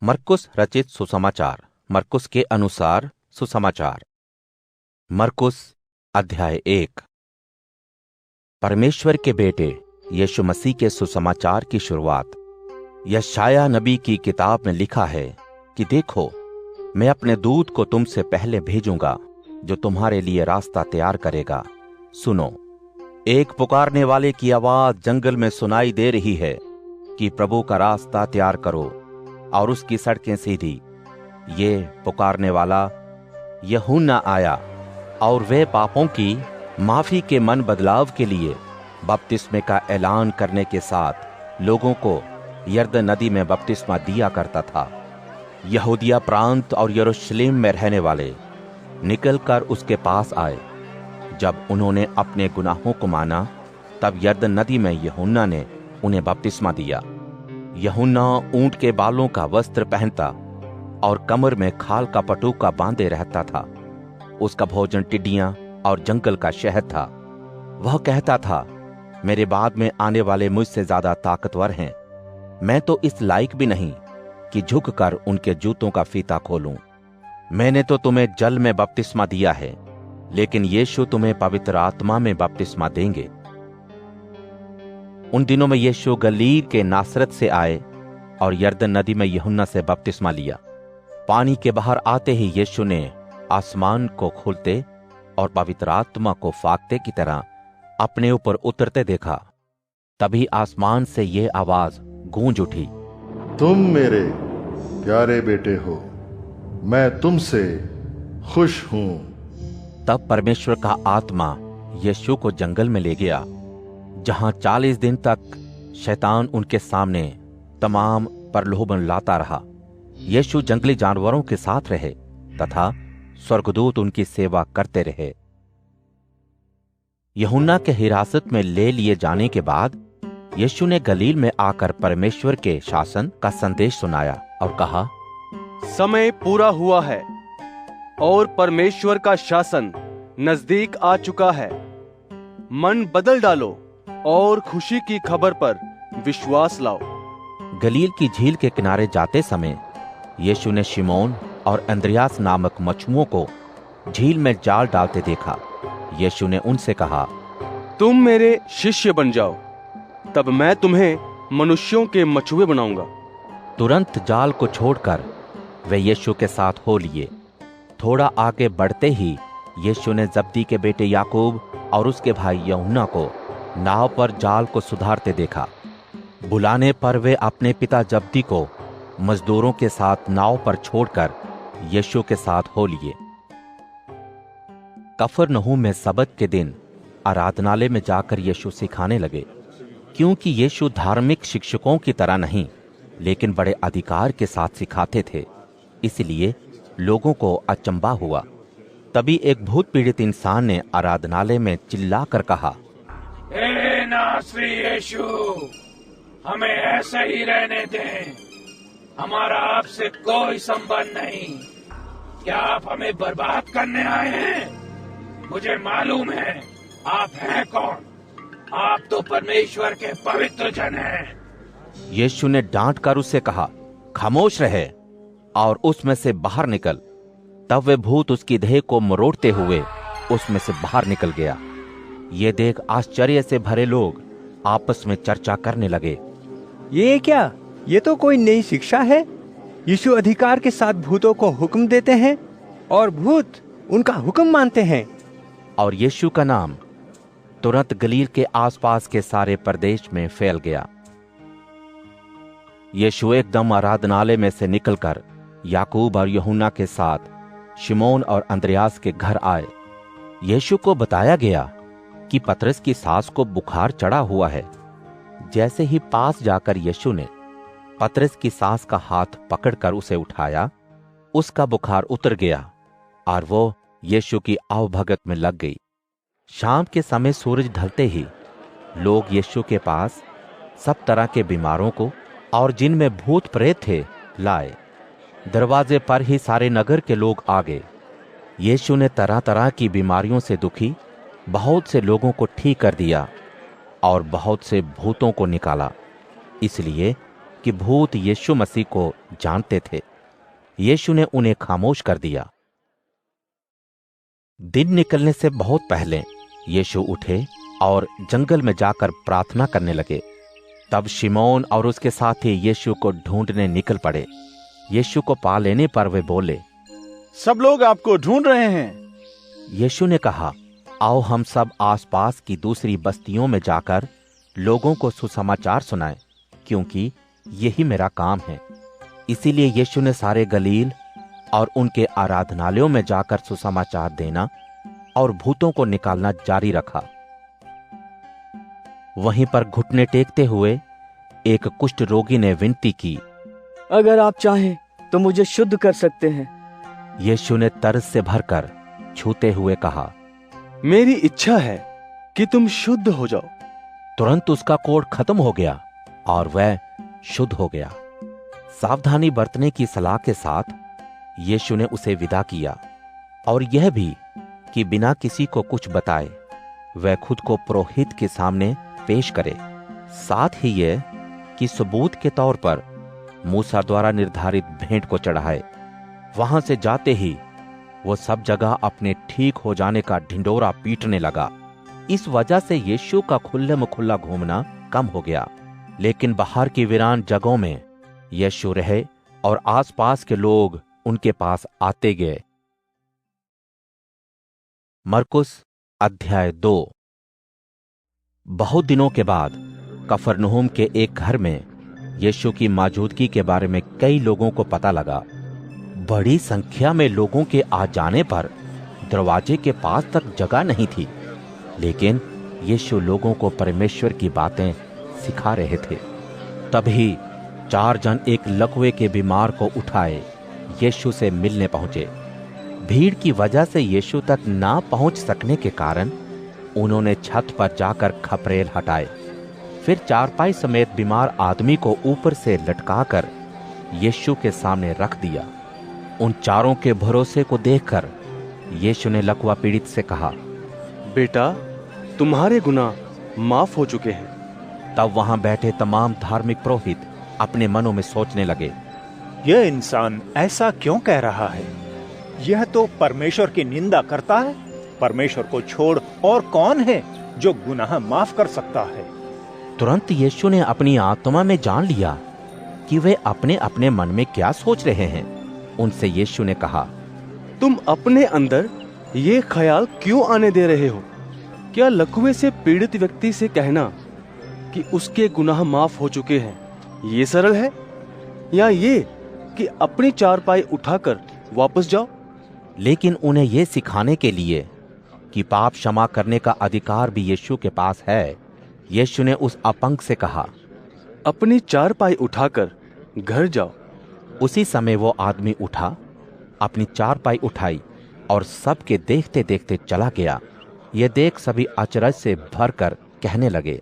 मरकुस रचित सुसमाचार, मरकुस के अनुसार सुसमाचार। मरकुस अध्याय 1। परमेश्वर के बेटे यीशु मसीह के सुसमाचार की शुरुआत। यशायाह नबी की किताब में लिखा है कि देखो, मैं अपने दूत को तुमसे पहले भेजूंगा, जो तुम्हारे लिए रास्ता तैयार करेगा। सुनो, एक पुकारने वाले की आवाज जंगल में सुनाई दे रही है कि प्रभु का रास्ता तैयार करो और उसकी सड़कें सीधी। ये पुकारने वाला यूहन्ना आया और वे पापों की माफी के मन बदलाव के लिए बपतिस्मे का ऐलान करने के साथ लोगों को यरदन नदी में बपतिस्मा दिया करता था। यहूदिया प्रांत और यरूशलेम में रहने वाले निकलकर उसके पास आए। जब उन्होंने अपने गुनाहों को माना, तब यरदन नदी में यूहन्ना ने उन्हें बपतिस्मा दिया। यूहन्ना ऊंट के बालों का वस्त्र पहनता और कमर में खाल का पटुका बांधे रहता था। उसका भोजन टिड्डियां और जंगल का शहद था। वह कहता था, मेरे बाद में आने वाले मुझसे ज्यादा ताकतवर हैं। मैं तो इस लायक भी नहीं कि झुककर उनके जूतों का फीता खोलूं। मैंने तो तुम्हें जल में बपतिस्मा दिया है, लेकिन यीशु तुम्हें पवित्र आत्मा में बपतिस्मा देंगे। उन दिनों में यीशु गलील के नासरत से आए और यरदन नदी में यूहन्ना से बपतिस्मा लिया। पानी के बाहर आते ही यीशु ने आसमान को खोलते और पवित्र आत्मा को फाकते की तरह अपने ऊपर उतरते देखा। तभी आसमान से ये आवाज गूंज उठी, तुम मेरे प्यारे बेटे हो, मैं तुमसे खुश हूं। तब परमेश्वर का आत्मा यीशु को जंगल में ले गया, जहां 40 दिन तक शैतान उनके सामने तमाम प्रलोभन लाता रहा। यीशु जंगली जानवरों के साथ रहे तथा स्वर्गदूत उनकी सेवा करते रहे। यूहन्ना के हिरासत में ले लिए जाने के बाद यीशु ने गलील में आकर परमेश्वर के शासन का संदेश सुनाया और कहा, समय पूरा हुआ है और परमेश्वर का शासन नजदीक आ चुका है। मन बदल डालो और खुशी की खबर पर विश्वास लाओ। गलील की झील के किनारे जाते समय यीशु ने शिमोन और अंद्रयास नामक मछुओं को झील में जाल डालते देखा। यीशु ने उनसे कहा, तुम मेरे शिष्य बन जाओ, तब मैं तुम्हें मनुष्यों के मछुए बनाऊंगा। तुरंत जाल को छोड़कर वे यीशु के साथ हो लिए। थोड़ा आगे बढ़ते ही यीशु ने जब्दी के बेटे याकूब और उसके भाई यूहन्ना को नाव पर जाल को सुधारते देखा। बुलाने पर वे अपने पिता जब्दी को मजदूरों के साथ नाव पर छोड़कर यीशु के साथ हो लिए। कफरनहूम में सबत के दिन आराधनालय में जाकर यीशु सिखाने लगे, क्योंकि यीशु धार्मिक शिक्षकों की तरह नहीं, लेकिन बड़े अधिकार के साथ सिखाते थे। इसलिए लोगों को अचंभा हुआ। तभी एक भूत पीड़ित इंसान ने आराधनालय में चिल्लाकर कहा, हे नासरी यीशु, हमें ऐसे ही रहने दें। हमारा आपसे कोई संबंध नहीं। क्या आप हमें बर्बाद करने आए हैं? मुझे मालूम है आप हैं कौन। आप तो परमेश्वर के पवित्र जन हैं। यीशु ने डांट कर उससे कहा, खामोश रहे और उसमें से बाहर निकल। तब वे भूत उसकी देह को मरोड़ते हुए उसमें से बाहर निकल गया। ये देख आश्चर्य से भरे लोग आपस में चर्चा करने लगे, ये क्या? ये तो कोई नई शिक्षा है। यीशु अधिकार के साथ भूतों को हुक्म देते हैं और भूत उनका हुक्म मानते हैं। और यीशु का नाम तुरंत गलील के आसपास के सारे प्रदेश में फैल गया। यीशु एकदम आराधनालय में से निकलकर याकूब और यूहन्ना के साथ शिमोन और अंद्रयास के घर आए। यीशु को बताया गया कि पतरस की सास को बुखार चढ़ा हुआ है। जैसे ही पास जाकर यीशु ने पतरस की सास का हाथ पकड़कर उसे उठाया, उसका बुखार उतर गया और वो यीशु की आवभगत में लग गई। शाम के समय सूरज ढलते ही लोग यीशु के पास सब तरह के बीमारों को और जिनमें भूत प्रेत थे लाए। दरवाजे पर ही सारे नगर के लोग आ गए। यीशु ने तरह तरह की बीमारियों से दुखी बहुत से लोगों को ठीक कर दिया और बहुत से भूतों को निकाला। इसलिए कि भूत यीशु मसीह को जानते थे। यीशु ने उन्हें खामोश कर दिया। दिन निकलने से बहुत पहले यीशु उठे और जंगल में जाकर प्रार्थना करने लगे। तब शिमोन और उसके साथी यीशु को ढूंढने निकल पड़े। यीशु को पा लेने पर वे बोले, सब लोग आपको ढूंढ रहे हैं। यीशु ने कहा, आओ हम सब आसपास की दूसरी बस्तियों में जाकर लोगों को सुसमाचार सुनाएं, क्योंकि यही मेरा काम है। इसीलिए यीशु ने सारे गलील और उनके आराधनालयों में जाकर सुसमाचार देना और भूतों को निकालना जारी रखा। वहीं पर घुटने टेकते हुए एक कुष्ठ रोगी ने विनती की, अगर आप चाहें तो मुझे शुद्ध कर सकते हैं। यीशु ने तरस से भरकर छूते हुए कहा, मेरी इच्छा है कि तुम शुद्ध हो जाओ। तुरंत उसका कोढ़ खत्म हो गया और वह शुद्ध हो गया। सावधानी बरतने की सलाह के साथ यीशु ने उसे विदा किया और यह भी कि बिना किसी को कुछ बताए वह खुद को पुरोहित के सामने पेश करे। साथ ही यह कि सबूत के तौर पर मूसा द्वारा निर्धारित भेंट को चढ़ाए। वहां से जाते ही वो सब जगह अपने ठीक हो जाने का ढिंडोरा पीटने लगा। इस वजह से यीशु का खुल्ले में खुल्ला घूमना कम हो गया, लेकिन बाहर की वीरान जगहों में यीशु रहे और आसपास के लोग उनके पास आते गए। मरकुस अध्याय 2। बहुत दिनों के बाद कफरनहूम के एक घर में यीशु की मौजूदगी के बारे में कई लोगों को पता लगा। बड़ी संख्या में लोगों के आ जाने पर दरवाजे के पास तक जगह नहीं थी, लेकिन यीशु लोगों को परमेश्वर की बातें सिखा रहे थे। तभी 4 जन एक लकवे के बीमार को उठाए यीशु से मिलने पहुंचे। भीड़ की वजह से यीशु तक ना पहुंच सकने के कारण उन्होंने छत पर जाकर खपरेल हटाए। फिर चारपाई समेत बीमार आदमी को ऊपर से लटकाकर यीशु के सामने रख दिया। उन चारों के भरोसे को देखकर यीशु ने लकवा पीड़ित से कहा, बेटा, तुम्हारे गुनाह माफ हो चुके हैं। तब वहां बैठे तमाम धार्मिक पुरोहित अपने मनों में सोचने लगे, यह इंसान ऐसा क्यों कह रहा है? यह तो परमेश्वर की निंदा करता है। परमेश्वर को छोड़ और कौन है जो गुनाह माफ कर सकता है? तुरंत यीशु ने अपनी आत्मा में जान लिया कि वे अपने अपने मन में क्या सोच रहे हैं। उनसे यीशु ने कहा, तुम अपने अंदर ये ख्याल क्यों आने दे रहे हो? क्या लकवे से पीड़ित व्यक्ति से कहना कि उसके गुनाह माफ हो चुके हैं ये सरल है, या ये कि अपनी चारपाई उठाकर वापस जाओ? लेकिन उन्हें यह सिखाने के लिए कि पाप क्षमा करने का अधिकार भी यीशु के पास है, यीशु ने उस अपंग से कहा, अपनी चारपाई उठाकर घर जाओ। उसी समय वो आदमी उठा, अपनी चारपाई उठाई और सबके देखते देखते चला गया। ये देख सभी अचरज से भरकर कहने लगे,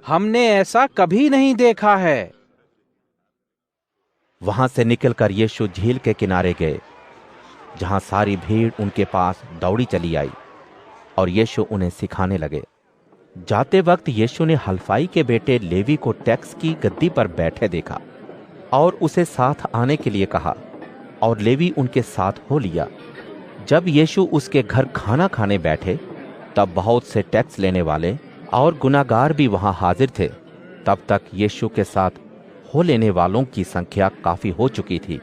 हमने ऐसा कभी नहीं देखा है। वहां से निकलकर यीशु झील के किनारे गए, जहां सारी भीड़ उनके पास दौड़ी चली आई और यीशु उन्हें सिखाने लगे। जाते वक्त यीशु ने हलफाई के बेटे लेवी को टैक्स की गद्दी पर बैठे देखा और उसे साथ आने के लिए कहा, और लेवी उनके साथ हो लिया। जब यीशु उसके घर खाना खाने बैठे, तब बहुत से टैक्स लेने वाले और गुनाहगार भी वहां हाजिर थे। तब तक यीशु के साथ हो लेने वालों की संख्या काफी हो चुकी थी।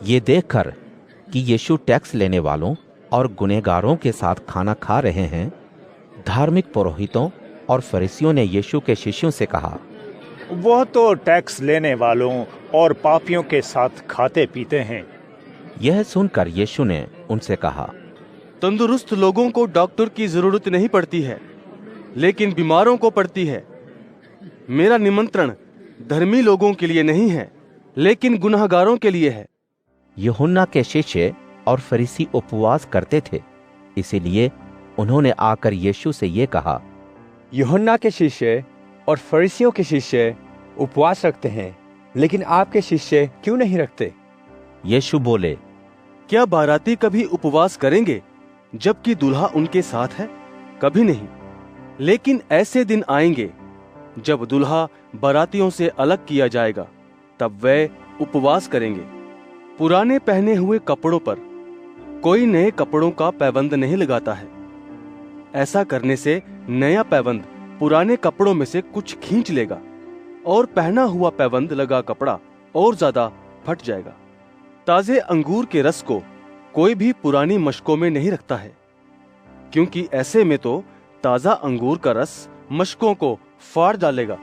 ये देखकर कि यीशु टैक्स लेने वालों और गुनहगारों के साथ खाना खा रहे हैं, धार्मिक पुरोहितों और फरीसियों ने यीशु के शिष्यों से कहा, वह तो टैक्स लेने वालों और पापियों के साथ खाते पीते हैं। यह सुनकर यीशु ने उनसे कहा, तंदुरुस्त लोगों को डॉक्टर की जरूरत नहीं पड़ती है, लेकिन बीमारों को पड़ती है। मेरा निमंत्रण धर्मी लोगों के लिए नहीं है, लेकिन गुनाहगारों के लिए है। यूहन्ना के शिष्य और फरीसी उपवास करते थे, इसीलिए उन्होंने आकर यीशु से ये कहा, यूहन्ना के शिष्य और फरीसियों के शिष्य उपवास रखते हैं, लेकिन आपके शिष्य क्यों नहीं रखते? यीशु बोले, क्या बाराती कभी उपवास करेंगे जबकि दूल्हा उनके साथ है? कभी नहीं। लेकिन ऐसे दिन आएंगे जब दूल्हा बारातियों से अलग किया जाएगा तब वे उपवास करेंगे। पुराने पहने हुए कपड़ों पर कोई नए कपड़ों का पैबंद नहीं लगाता है। ऐसा करने से नया पैबंद पुराने कपड़ों में से कुछ खींच लेगा और पहना हुआ पैबंद लगा कपड़ा और ज्यादा फट जाएगा। ताजे अंगूर के रस को कोई भी पुरानी मशकों में नहीं रखता है, क्योंकि ऐसे में तो ताजा अंगूर का रस मशकों को फाड़ डालेगा।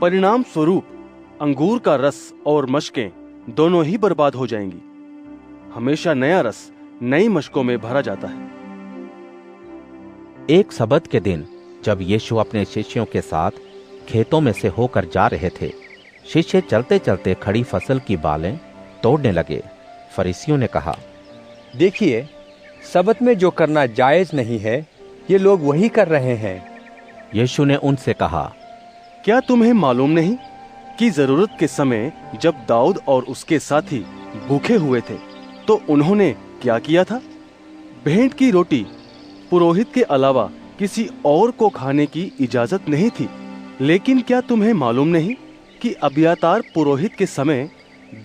परिणाम स्वरूप अंगूर का रस और मशकें दोनों ही बर्बाद हो जाएंगी। हमेशा नया रस नई मशकों में भरा जाता है। एक सबत के दिन जब यीशु अपने शिष्यों के साथ खेतों में से होकर जा रहे थे, शिष्य चलते चलते खड़ी फसल की बालें तोड़ने लगे। फरीसियों ने कहा, देखिए, सबत में जो करना जायज नहीं है, ये लोग वही कर रहे हैं। यीशु ने उनसे कहा, क्या तुम्हें मालूम नहीं कि जरूरत के समय जब दाऊद और उसके साथी भूखे हुए थे तो उन्होंने क्या किया था? भेंट की रोटी पुरोहित के अलावा किसी और को खाने की इजाजत नहीं थी। लेकिन क्या तुम्हें मालूम नहीं कि अबियातार पुरोहित के समय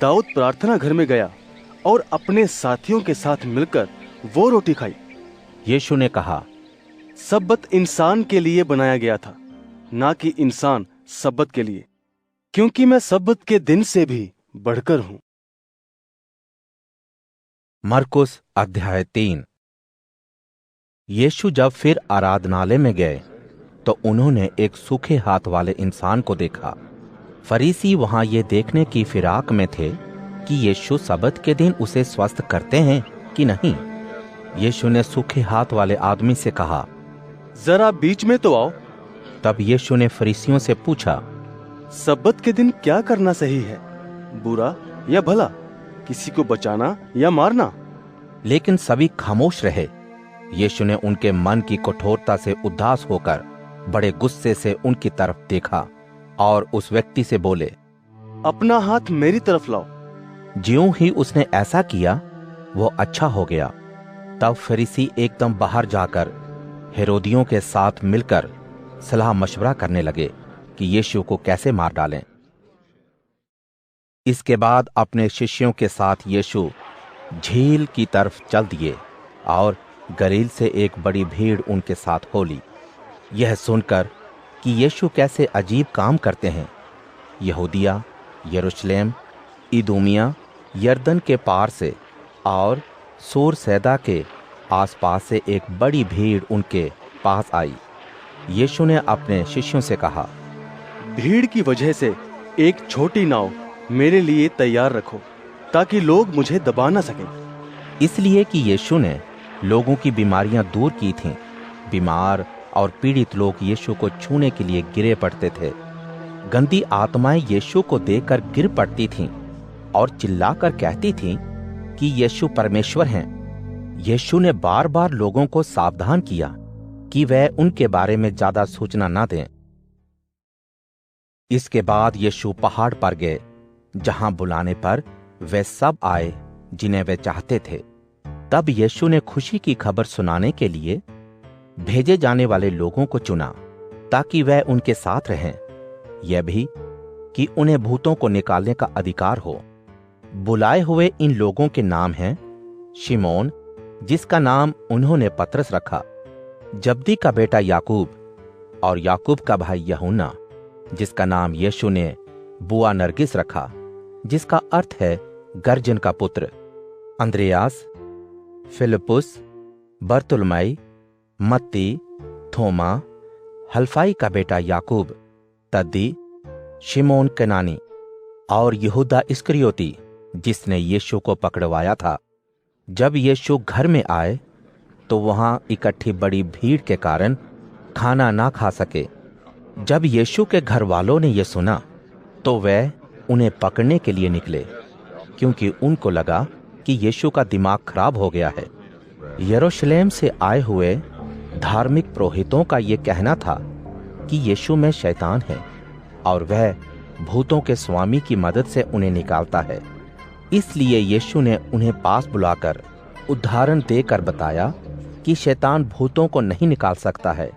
दाऊद प्रार्थना घर में गया और अपने साथियों के साथ मिलकर वो रोटी खाई? यीशु ने कहा, सब्बत इंसान के लिए बनाया गया था, ना कि इंसान सब्बत के लिए, क्योंकि मैं सब्बत के दिन से भी बढ़कर हूं। मरकुस अध्याय 3। यीशु जब फिर आराधनालय में गए तो उन्होंने एक सूखे हाथ वाले इंसान को देखा। फरीसी वहां ये देखने की फिराक में थे कि यीशु सबत के दिन उसे स्वस्थ करते हैं कि नहीं। यीशु ने सूखे हाथ वाले आदमी से कहा, जरा बीच में तो आओ। तब यीशु ने फरीसियों से पूछा, सब्बत के दिन क्या करना सही है, बुरा या भला, किसी को बचाना या मारना? लेकिन सभी खामोश रहे। यीशु ने उनके मन की कठोरता से उदास होकर बड़े गुस्से से उनकी तरफ देखा और उस व्यक्ति से बोले, अपना हाथ मेरी तरफ लाओ। ज्यों ही उसने ऐसा किया, वो अच्छा हो गया। तब फरीसी एकदम बाहर जाकर हेरोदियों के साथ मिलकर सलाह मशवरा करने लगे कि यीशु को कैसे मार डालें। इसके बाद अपने शिष्यों के साथ यीशु झील की तरफ चल दिए और गलील से एक बड़ी भीड़ उनके साथ हो ली। यह सुनकर कि यीशु कैसे अजीब काम करते हैं, यहूदिया, यरूशलेम, इदूमिया, यरदन के पार से और सूर सैदा के आसपास से एक बड़ी भीड़ उनके पास आई। यीशु ने अपने शिष्यों से कहा, भीड़ की वजह से एक छोटी नाव मेरे लिए तैयार रखो, ताकि लोग मुझे दबा ना सकें। इसलिए कि यीशु ने लोगों की बीमारियां दूर की थीं। बीमार और पीड़ित लोग यीशु को छूने के लिए गिरे पड़ते थे। गंदी आत्माएं यीशु को देखकर गिर पड़ती थीं और चिल्लाकर कहती थीं कि यीशु परमेश्वर हैं। यीशु ने बार बार लोगों को सावधान किया कि वे उनके बारे में ज्यादा सूचना न दें। इसके बाद यीशु पहाड़ पर गए, जहां बुलाने पर वे सब आए जिन्हें वे चाहते थे। तब यीशु ने खुशी की खबर सुनाने के लिए भेजे जाने वाले लोगों को चुना, ताकि वह उनके साथ रहें। यह भी कि उन्हें भूतों को निकालने का अधिकार हो। बुलाए हुए इन लोगों के नाम हैं शिमोन, जिसका नाम उन्होंने पतरस रखा, जब्दी का बेटा याकूब, और याकूब का भाई यूहन्ना, जिसका नाम यीशु ने बुआ नरगिस रखा, जिसका अर्थ है गर्जन का पुत्र, अंद्रयास, फिलिपुस, बरतुलमई, मत्ती, थोमा, हल्फाई का बेटा याकूब, तद्दी, शिमोन कनानी और यहूदा इस्करियोती, जिसने यीशु को पकड़वाया था। जब यीशु घर में आए तो वहां इकट्ठी बड़ी भीड़ के कारण खाना ना खा सके। जब यीशु के घर वालों ने यह सुना तो वे उन्हें पकड़ने के लिए निकले, क्योंकि उनको लगा कि यीशु का दिमाग खराब हो गया है। यरूशलेम से आए हुए धार्मिक पुरोहितों का यह कहना था कि यीशु में शैतान है और वह भूतों के स्वामी की मदद से उन्हें निकालता है। इसलिए यीशु ने उन्हें पास बुलाकर उदाहरण देकर बताया कि शैतान भूतों को नहीं निकाल सकता है।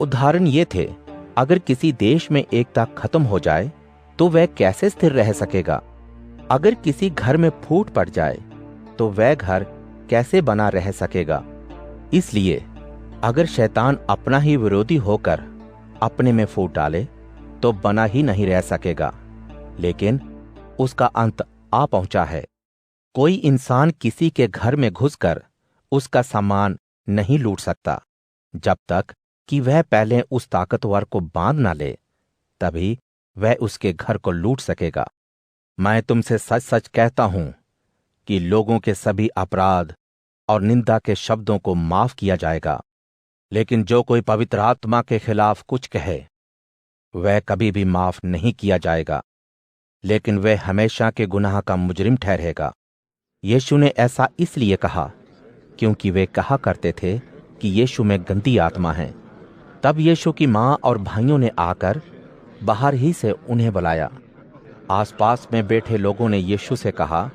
उदाहरण ये थे, अगर किसी देश में एकता खत्म हो जाए तो वह कैसे स्थिर रह सकेगा? अगर किसी घर में फूट पड़ जाए तो वह घर कैसे बना रह सकेगा? इसलिए अगर शैतान अपना ही विरोधी होकर अपने में फूट डाले तो बना ही नहीं रह सकेगा, लेकिन उसका अंत आ पहुंचा है। कोई इंसान किसी के घर में घुसकर उसका सामान नहीं लूट सकता जब तक कि वह पहले उस ताकतवर को बांध न ले, तभी वह उसके घर को लूट सकेगा। मैं तुमसे सच सच कहता हूं कि लोगों के सभी अपराध और निंदा के शब्दों को माफ किया जाएगा, लेकिन जो कोई पवित्र आत्मा के खिलाफ कुछ कहे वह कभी भी माफ नहीं किया जाएगा, लेकिन वह हमेशा के गुनाह का मुजरिम ठहरेगा। यीशु ने ऐसा इसलिए कहा क्योंकि वे कहा करते थे कि यीशु में गंदी आत्मा है। तब यीशु की मां और भाइयों ने आकर बाहर ही से उन्हें बुलाया। आसपास में बैठे लोगों ने यीशु से कहा,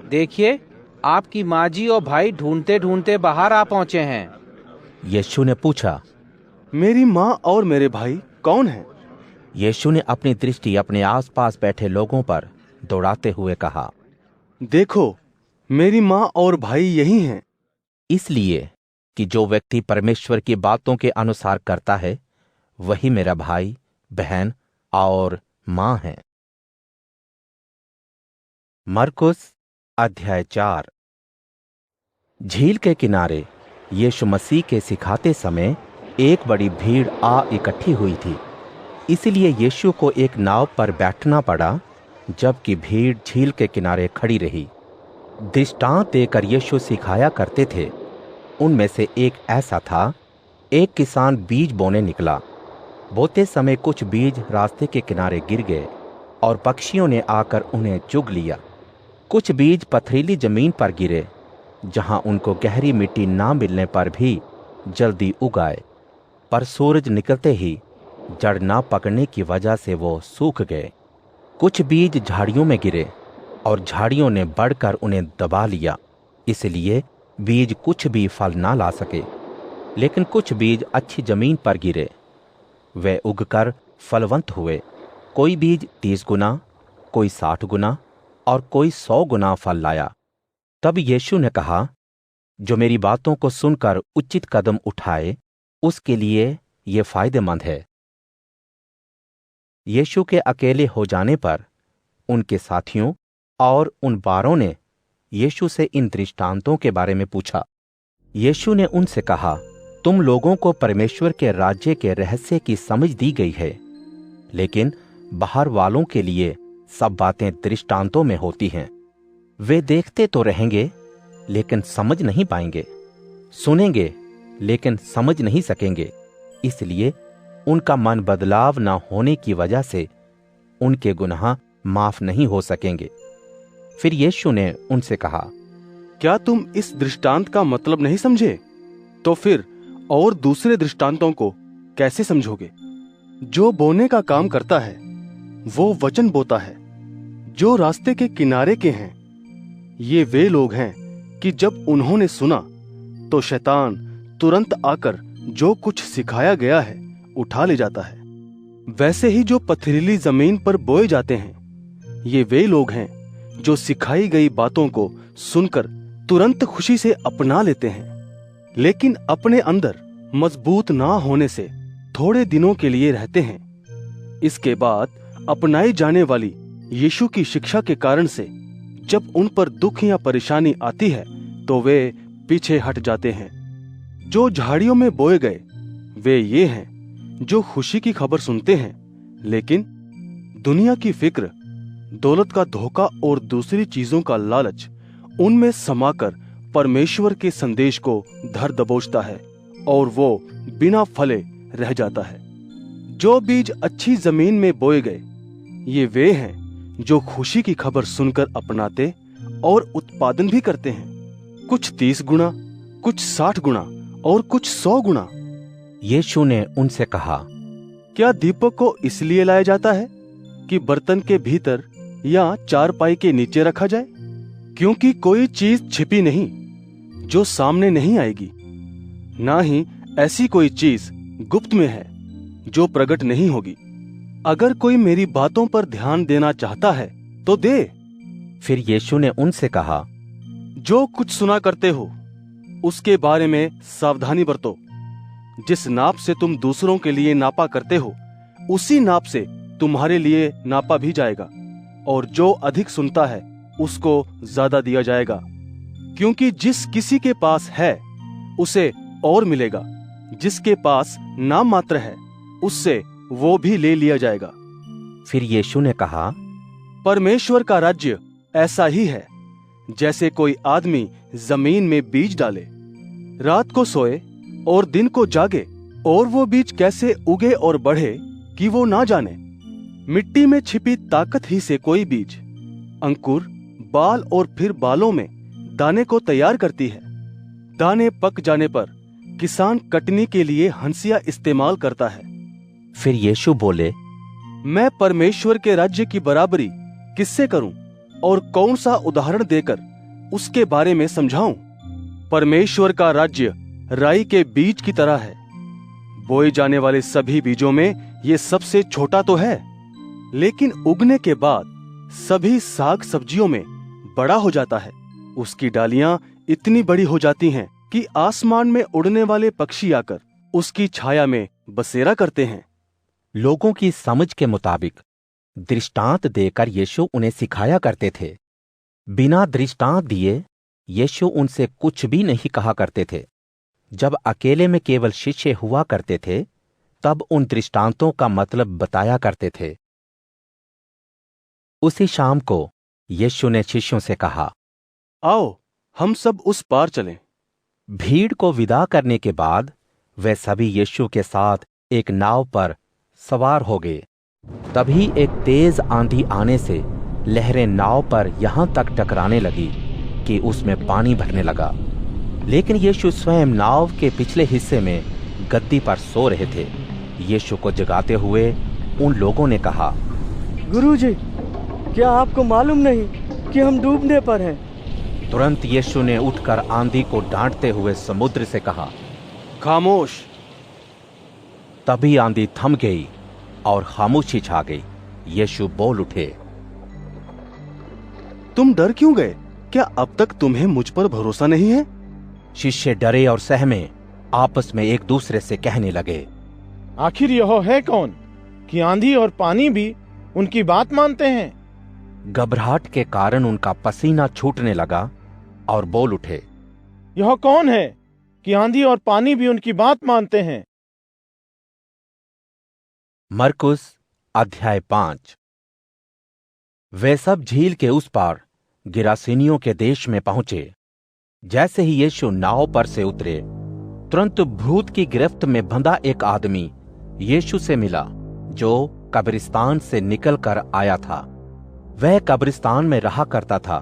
देखिए, आपकी माँ जी और भाई ढूंढते ढूंढते बाहर आ पहुंचे हैं। यीशु ने पूछा, मेरी माँ और मेरे भाई कौन हैं? यीशु ने अपनी दृष्टि अपने आसपास बैठे लोगों पर दौड़ाते हुए कहा, देखो, मेरी माँ और भाई यही हैं। इसलिए कि जो व्यक्ति परमेश्वर की बातों के अनुसार करता है वही मेरा भाई, बहन और माँ है। मरकुस अध्याय 4। झील के किनारे यीशु मसीह के सिखाते समय एक बड़ी भीड़ आ इकट्ठी हुई थी, इसलिए यीशु को एक नाव पर बैठना पड़ा, जबकि भीड़ झील के किनारे खड़ी रही। दृष्टांत देकर यीशु सिखाया करते थे। उनमें से एक ऐसा था, एक किसान बीज बोने निकला। बोते समय कुछ बीज रास्ते के किनारे गिर गए और पक्षियों ने आकर उन्हें चुग लिया। कुछ बीज पथरीली जमीन पर गिरे, जहां उनको गहरी मिट्टी ना मिलने पर भी जल्दी उग आए, पर सूरज निकलते ही जड़ ना पकड़ने की वजह से वो सूख गए। कुछ बीज झाड़ियों में गिरे और झाड़ियों ने बढ़कर उन्हें दबा लिया, इसलिए बीज कुछ भी फल ना ला सके। लेकिन कुछ बीज अच्छी जमीन पर गिरे, वे उगकर फलवंत हुए। कोई बीज 30 गुना, कोई 60 गुना और कोई 100 गुना फल लाया। तब यीशु ने कहा, जो मेरी बातों को सुनकर उचित कदम उठाए उसके लिए ये फायदेमंद है। यीशु के अकेले हो जाने पर उनके साथियों और उन 12 ने यीशु से इन दृष्टांतों के बारे में पूछा। यीशु ने उनसे कहा, तुम लोगों को परमेश्वर के राज्य के रहस्य की समझ दी गई है, लेकिन बाहर वालों के लिए सब बातें दृष्टांतों में होती हैं। वे देखते तो रहेंगे लेकिन समझ नहीं पाएंगे, सुनेंगे लेकिन समझ नहीं सकेंगे, इसलिए उनका मन बदलाव न होने की वजह से उनके गुनाह माफ नहीं हो सकेंगे। फिर यीशु ने उनसे कहा, क्या तुम इस दृष्टांत का मतलब नहीं समझे? तो फिर और दूसरे दृष्टांतों को कैसे समझोगे? जो बोने का काम करता है वो वचन बोता है जो रास्ते के किनारे के हैं। ये वे लोग हैं कि जब उन्होंने सुना तो शैतान तुरंत आकर जो कुछ सिखाया गया है उठा ले जाता है। वैसे ही जो पथरीली जमीन पर बोए जाते हैं, ये वे लोग हैं जो सिखाई गई बातों को सुनकर तुरंत खुशी से अपना लेते हैं, लेकिन अपने अंदर मजबूत ना होने से थोड़े दिनों के लिए रहते हैं। इसके बाद अपनाई जाने वाली यीशु की शिक्षा के कारण से जब उन पर दुख या परेशानी आती है तो वे पीछे हट जाते हैं। जो झाड़ियों में बोए गए वे ये हैं जो खुशी की खबर सुनते हैं, लेकिन दुनिया की फिक्र, दौलत का धोखा और दूसरी चीजों का लालच उनमें समाकर परमेश्वर के संदेश को धर दबोचता है और वो बिना फले रह जाता है। जो बीज अच्छी जमीन में बोए गए, ये वे हैं जो खुशी की खबर सुनकर अपनाते और उत्पादन भी करते हैं, कुछ 30 गुना, कुछ 60 गुना और कुछ 100 गुना। यीशु ने उनसे कहा, क्या दीपक को इसलिए लाया जाता है कि बर्तन के भीतर या चारपाई के नीचे रखा जाए? क्योंकि कोई चीज छिपी नहीं जो सामने नहीं आएगी, ना ही ऐसी कोई चीज गुप्त में है जो प्रकट नहीं होगी। अगर कोई मेरी बातों पर ध्यान देना चाहता है तो दे। फिर यीशु ने उनसे कहा, जो कुछ सुना करते हो उसके बारे में सावधानी बरतो। जिस नाप से तुम दूसरों के लिए नापा करते हो उसी नाप से तुम्हारे लिए नापा भी जाएगा, और जो अधिक सुनता है उसको ज्यादा दिया जाएगा। क्योंकि जिस किसी के पास है उसे और मिलेगा, जिसके पास नाम मात्र है उससे वो भी ले लिया जाएगा। फिर यीशु ने कहा, परमेश्वर का राज्य ऐसा ही है जैसे कोई आदमी जमीन में बीज डाले, रात को सोए और दिन को जागे, और वो बीज कैसे उगे और बढ़े कि वो ना जाने। मिट्टी में छिपी ताकत ही से कोई बीज अंकुर, बाल और फिर बालों में दाने को तैयार करती है। दाने पक जाने पर किसान कटने के लिए हंसिया इस्तेमाल करता है। फिर यीशु बोले, मैं परमेश्वर के राज्य की बराबरी किससे करूं और कौन सा उदाहरण देकर उसके बारे में समझाऊं? परमेश्वर का राज्य राई के बीज की तरह है। बोए जाने वाले सभी बीजों में ये सबसे छोटा तो है, लेकिन उगने के बाद सभी साग सब्जियों में बड़ा हो जाता है। उसकी डालियां इतनी बड़ी हो जाती हैं कि आसमान में उड़ने वाले पक्षी आकर उसकी छाया में बसेरा करते हैं। लोगों की समझ के मुताबिक दृष्टांत देकर यीशु उन्हें सिखाया करते थे। बिना दृष्टांत दिए यीशु उनसे कुछ भी नहीं कहा करते थे। जब अकेले में केवल शिष्य हुआ करते थे तब उन दृष्टांतों का मतलब बताया करते थे। उसी शाम को यीशु ने शिष्यों से कहा, आओ हम सब उस पार चलें। भीड़ को विदा करने के बाद वे सभी यीशु के साथ एक नाव पर सवार हो गए। तभी एक तेज आंधी आने से लहरें नाव पर यहां तक टकराने लगी कि उसमें पानी भरने लगा। लेकिन यीशु स्वयं नाव के पिछले हिस्से में गद्दी पर सो रहे थे। यीशु को जगाते हुए उन लोगों ने कहा, गुरुजी, क्या आपको मालूम नहीं कि हम डूबने पर हैं? तुरंत यीशु ने उठकर आंधी को डांटते हुए समुद्र से कहा, खामोश। तभी आंधी थम गई और खामोशी छा गई। यीशु बोल उठे, तुम डर क्यों गए? क्या अब तक तुम्हें मुझ पर भरोसा नहीं है? शिष्य डरे और सहमे आपस में एक दूसरे से कहने लगे, आखिर यह है कौन कि आंधी और पानी भी उनकी बात मानते हैं? घबराहट के कारण उनका पसीना छूटने लगा और बोल उठे, यह कौन है कि आंधी और पानी भी उनकी बात मानते हैं? मरकुस अध्याय 5। वे सब झील के उस पार गिरासेनियों के देश में पहुंचे। जैसे ही यीशु नाव पर से उतरे, तुरंत भूत की गिरफ्त में बंधा एक आदमी यीशु से मिला जो कब्रिस्तान से निकलकर आया था। वह कब्रिस्तान में रहा करता था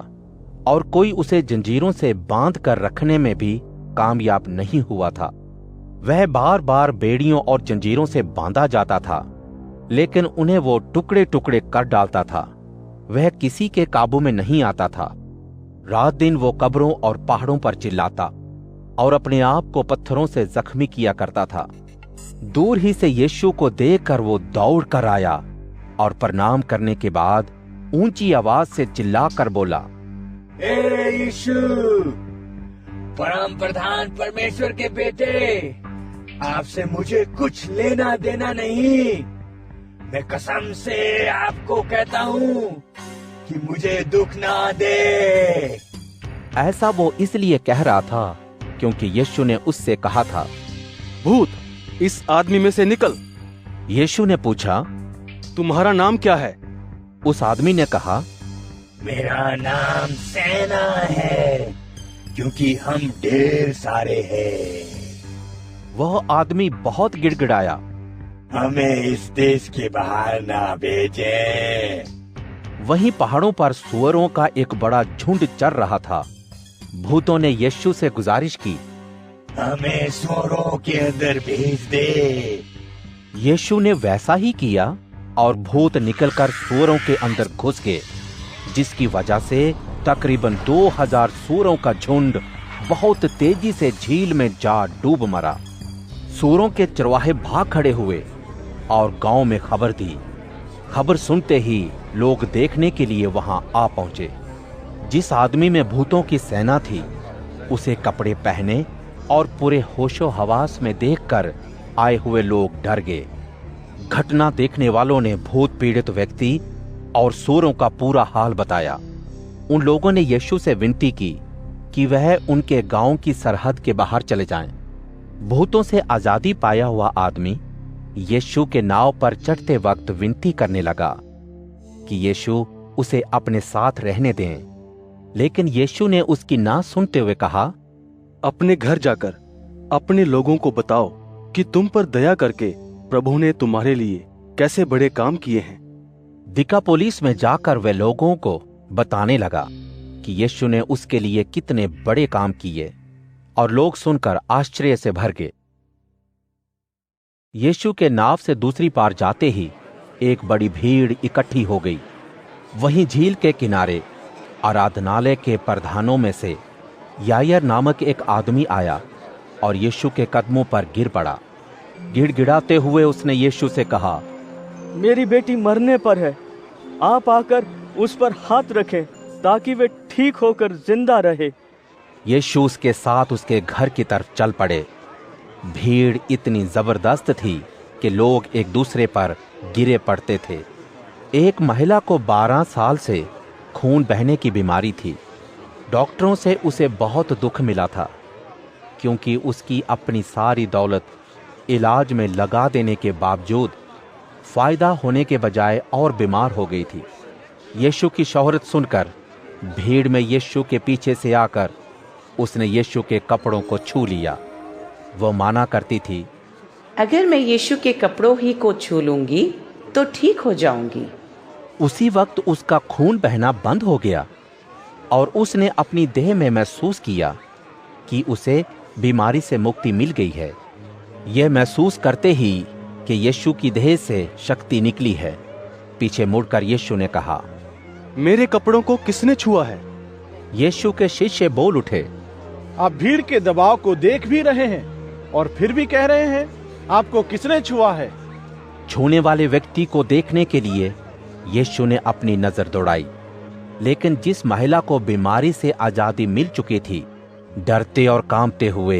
और कोई उसे जंजीरों से बांध कर रखने में भी कामयाब नहीं हुआ था। वह बार बार बेड़ियों और जंजीरों से बांधा जाता था, लेकिन उन्हें वो टुकड़े टुकड़े कर डालता था। वह किसी के काबू में नहीं आता था। रात दिन वो कब्रों और पहाड़ों पर चिल्लाता और अपने आप को पत्थरों से जख्मी किया करता था। दूर ही से यीशु को देखकर वो दौड़ कर आया और प्रणाम करने के बाद ऊंची आवाज से चिल्लाकर बोला, हे यीशु, परम प्रधान परमेश्वर के बेटे, आपसे मुझे कुछ लेना देना नहीं। मैं कसम से आपको कहता हूँ कि मुझे दुख ना दे। ऐसा वो इसलिए कह रहा था क्योंकि यीशु ने उससे कहा था, भूत इस आदमी में से निकल। यीशु ने पूछा, तुम्हारा नाम क्या है? उस आदमी ने कहा, मेरा नाम सेना है, क्योंकि हम ढेर सारे हैं। वह आदमी बहुत गिड़गिड़ाया, हमें इस देश के बाहर ना भेजें। वहीं पहाड़ों पर सूअरों का एक बड़ा झुंड चर रहा था। भूतों ने यीशु से गुजारिश की, हमें सूअरों के अंदर भेज दे। यीशु ने वैसा ही किया और भूत निकलकर सूअरों के अंदर घुस गए, जिसकी वजह से तकरीबन 2000 सूअरों का झुंड बहुत तेजी से झील में जा डूब मरा। सूअरों के चरवाहे भाग खड़े हुए और गांव में खबर दी खबर सुनते ही लोग देखने के लिए वहां आ पहुंचे। जिस आदमी में भूतों की सेना थी उसे कपड़े पहने और पूरे होशो हवास में देखकर आए हुए लोग डर गए। घटना देखने वालों ने भूत पीड़ित व्यक्ति और सूरों का पूरा हाल बताया। उन लोगों ने यीशु से विनती की कि वह उनके गांव की सरहद के बाहर चले जाएं। भूतों से आजादी पाया हुआ आदमी यीशु के नाव पर चढ़ते वक्त विनती करने लगा कि यीशु उसे अपने साथ रहने दें, लेकिन यीशु ने उसकी ना सुनते हुए कहा, अपने घर जाकर अपने लोगों को बताओ कि तुम पर दया करके प्रभु ने तुम्हारे लिए कैसे बड़े काम किए हैं। दिकापोलिस में जाकर वह लोगों को बताने लगा कि यीशु ने उसके लिए कितने बड़े काम किए, और लोग सुनकर आश्चर्य से भर गए। यीशु के नाव से दूसरी पार जाते ही एक बड़ी भीड़ इकट्ठी हो गई। वहीं झील के किनारे आराधनालय के प्रधानों में से यायर नामक एक आदमी आया और यीशु के कदमों पर गिर पड़ा। गिड़गिड़ाते हुए उसने यीशु से कहा, मेरी बेटी मरने पर है, आप आकर उस पर हाथ रखें ताकि वे ठीक होकर जिंदा रहे। यीशु उसके साथ उसके घर की तरफ चल पड़े। भीड़ इतनी जबरदस्त थी कि लोग एक दूसरे पर गिरे पड़ते थे। एक महिला को 12 साल से खून बहने की बीमारी थी। डॉक्टरों से उसे बहुत दुख मिला था, क्योंकि उसकी अपनी सारी दौलत इलाज में लगा देने के बावजूद फायदा होने के बजाय और बीमार हो गई थी। यीशु की शोहरत सुनकर भीड़ में यीशु के पीछे से आकर उसने यीशु के कपड़ों को छू लिया। वो माना करती थी, अगर मैं यीशु के कपड़ों ही को छू लूंगी तो ठीक हो जाऊंगी। उसी वक्त उसका खून बहना बंद हो गया और उसने अपनी देह में महसूस किया कि उसे बीमारी से मुक्ति मिल गई है। यह महसूस करते ही कि यीशु की देह से शक्ति निकली है, पीछे मुड़कर यीशु ने कहा, मेरे कपड़ों को किसने छुआ है? यीशु के शिष्य बोल उठे, आप भीड़ के दबाव को देख भी रहे हैं और फिर भी कह रहे हैं आपको किसने छुआ है? छूने वाले व्यक्ति को देखने के लिए यीशु ने अपनी नजर दौड़ाई, लेकिन जिस महिला को बीमारी से आजादी मिल चुकी थी, डरते और कांपते हुए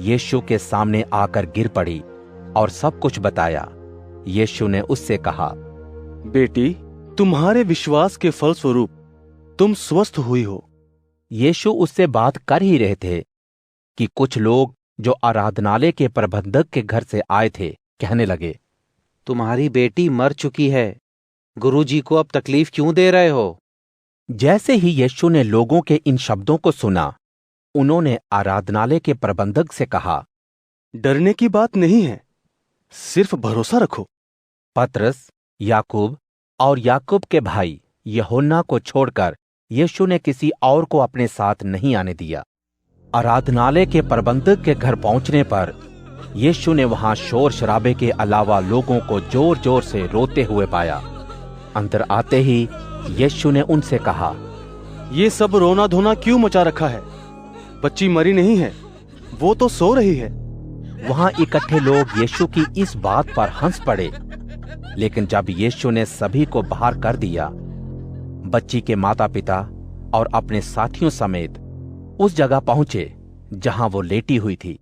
यीशु के सामने आकर गिर पड़ी और सब कुछ बताया। यीशु ने उससे कहा, बेटी, तुम्हारे विश्वास के फलस्वरूप तुम स्वस्थ हुई हो। यीशु उससे बात कर ही रहे थे कि कुछ लोग जो आराधनालय के प्रबंधक के घर से आए थे कहने लगे, तुम्हारी बेटी मर चुकी है, गुरुजी को अब तकलीफ क्यों दे रहे हो? जैसे ही यीशु ने लोगों के इन शब्दों को सुना, उन्होंने आराधनालय के प्रबंधक से कहा, डरने की बात नहीं है, सिर्फ भरोसा रखो। पतरस, याकूब और याकूब के भाई यूहन्ना को छोड़कर यीशु ने किसी और को अपने साथ नहीं आने दिया। आराधनालय के प्रबंधक के घर पहुंचने पर यीशु ने वहां शोर शराबे के अलावा लोगों को जोर जोर से रोते हुए पाया। अंदर आते ही यीशु ने उनसे कहा, ये सब रोना धोना क्यों मचा रखा है? बच्ची मरी नहीं है, वो तो सो रही है। वहां इकट्ठे लोग यीशु की इस बात पर हंस पड़े, लेकिन जब यीशु ने सभी को बाहर कर दिया, बच्ची के माता पिता और अपने साथियों समेत उस जगह पहुंचे जहां वो लेटी हुई थी।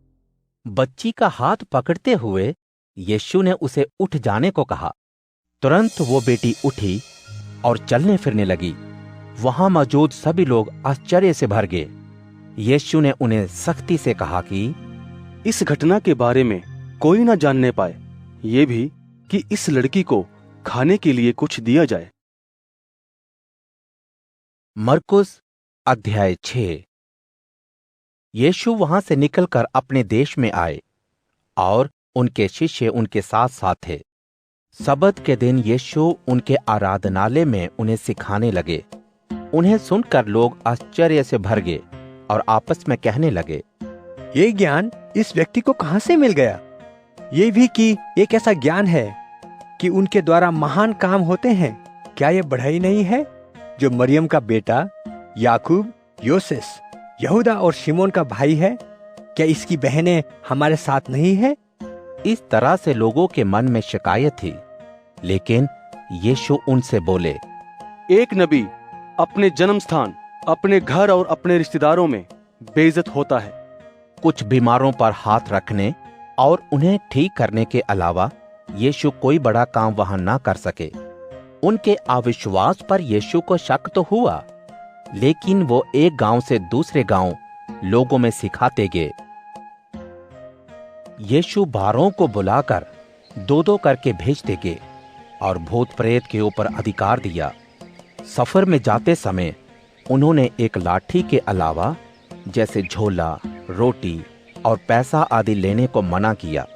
बच्ची का हाथ पकड़ते हुए यीशु ने उसे उठ जाने को कहा। तुरंत वो बेटी उठी और चलने फिरने लगी। वहां मौजूद सभी लोग आश्चर्य से भर गए। यीशु ने उन्हें सख्ती से कहा कि इस घटना के बारे में कोई न जानने पाए, ये भी कि इस लड़की को खाने के लिए कुछ दिया जाए। मरकुस अध्याय 6। यीशु वहां से निकलकर अपने देश में आए और उनके शिष्य उनके साथ साथ थे। सबत के दिन यीशु उनके आराधनालय में उन्हें सिखाने लगे। उन्हें सुनकर लोग आश्चर्य से भर गए और आपस में कहने लगे, ये ज्ञान इस व्यक्ति को कहां से मिल गया? ये भी कि एक ऐसा ज्ञान है कि उनके द्वारा महान काम होते हैं। क्या ये बढ़ई नहीं है जो मरियम का बेटा, याकूब, योसेस, यहूदा और शिमोन का भाई है? क्या इसकी बहनें हमारे साथ नहीं है? इस तरह से लोगों के मन में शिकायत थी, लेकिन यीशु उनसे बोले, एक नबी अपने जन्म स्थान, अपने घर और अपने रिश्तेदारों में बेइज्जत होता है। कुछ बीमारों पर हाथ रखने और उन्हें ठीक करने के अलावा यीशु कोई बड़ा काम वहां ना कर सके। उनके अविश्वास पर यीशु को शक तो हुआ, लेकिन वो एक गांव से दूसरे गांव लोगों में सिखाते गए। यीशु 12 को बुलाकर 2-2 करके भेजते गए और भूत प्रेत के ऊपर अधिकार दिया। सफर में जाते समय उन्होंने एक लाठी के अलावा जैसे झोला, रोटी और पैसा आदि लेने को मना किया।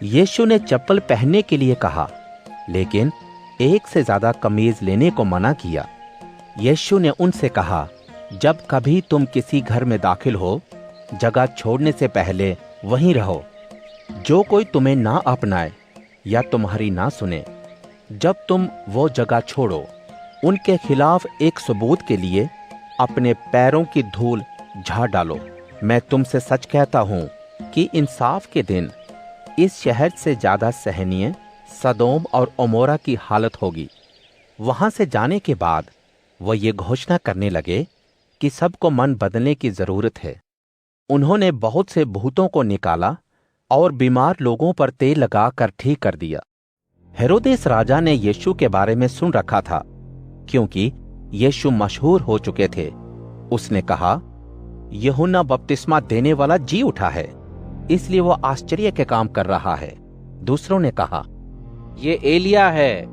यीशु ने चप्पल पहनने के लिए कहा, लेकिन एक से ज्यादा कमीज लेने को मना किया। यीशु ने उनसे कहा, जब कभी तुम किसी घर में दाखिल हो, जगह छोड़ने से पहले वहीं रहो। जो कोई तुम्हें ना अपनाए या तुम्हारी ना सुने, जब तुम वो जगह छोड़ो, उनके खिलाफ एक सबूत के लिए अपने पैरों की धूल झाड़ डालो। मैं तुमसे सच कहता हूं कि इंसाफ के दिन इस शहर से ज्यादा सहनीय सदोम और अमोरा की हालत होगी। वहां से जाने के बाद वह ये घोषणा करने लगे कि सबको मन बदलने की जरूरत है। उन्होंने बहुत से भूतों को निकाला और बीमार लोगों पर तेल लगाकर ठीक कर दिया। हेरोदेस राजा ने यीशु के बारे में सुन रखा था, क्योंकि यीशु मशहूर हो चुके थे। उसने कहा, यूहन्ना बपतिस्मा देने वाला जी उठा है, इसलिए वो आश्चर्य के काम कर रहा है। दूसरों ने कहा, ये एलिया है,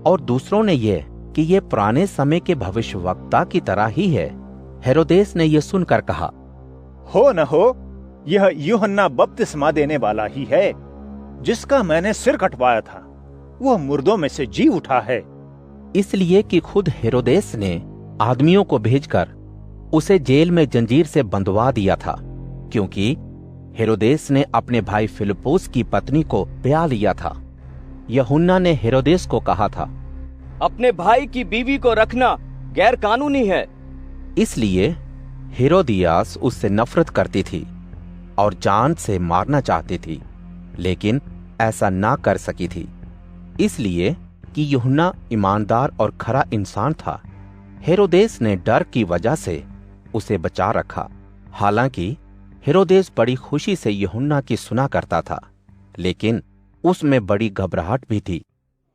और दूसरों ने ये कि ये पुराने समय के भविष्यवक्ता की तरह ही है। हेरोदेस ने यह सुनकर कहा, हो न हो, यह यूहन्ना बपतिस्मा देने वाला ही है जिसका मैंने सिर कटवाया था। वह मुर्दों में से जी उठा है। इसलिए कि खुद हेरोदेस ने आदमियों को भेजकर उसे जेल में जंजीर से बंधवा दिया था, क्योंकि हेरोदेस ने अपने भाई फिलिप्पुस की पत्नी को ब्याह लिया था। यूहन्ना ने हेरोदेस को कहा था, अपने भाई की बीवी को रखना गैर कानूनी है। इसलिए हेरोदियास उससे नफरत करती थी और जान से मारना चाहती थी, लेकिन ऐसा ना कर सकी थी, इसलिए कि यूहन्ना ईमानदार और खरा इंसान था। हेरोदेस ने डर की वजह से उसे बचा रखा। हालांकि हेरोदेस बड़ी खुशी से यूहन्ना की सुना करता था, लेकिन उसमें बड़ी घबराहट भी थी।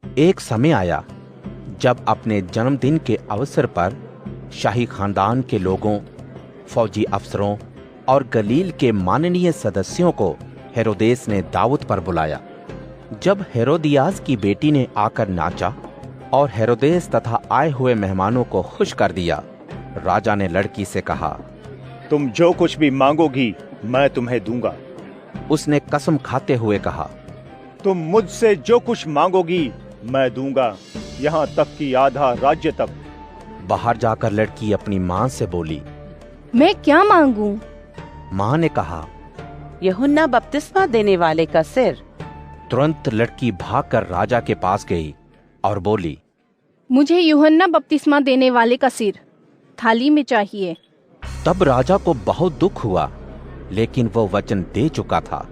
एक समय आया जब अपने जन्मदिन के अवसर पर शाही खानदान के लोगों, फौजी अफसरों और गलील के माननीय सदस्यों को हेरोदेस ने दावत पर बुलाया। जब हेरोदियास की बेटी ने आकर नाचा और हेरोदेस तथा आए हुए मेहमानों को खुश कर दिया, राजा ने लड़की से कहा, तुम जो कुछ भी मांगोगी मैं तुम्हें दूंगा। उसने कसम खाते हुए कहा, तुम मुझसे जो कुछ मांगोगी मैं दूंगा, यहाँ तक कि आधा राज्य तक। बाहर जाकर लड़की अपनी माँ से बोली, मैं क्या मांगूं? माँ ने कहा, यूहन्ना बपतिस्मा देने वाले का सिर। तुरंत लड़की भागकर राजा के पास गई और बोली, मुझे यूहन्ना बपतिस्मा देने वाले का सिर थाली में चाहिए। तब राजा को बहुत दुख हुआ, लेकिन वो वचन दे चुका था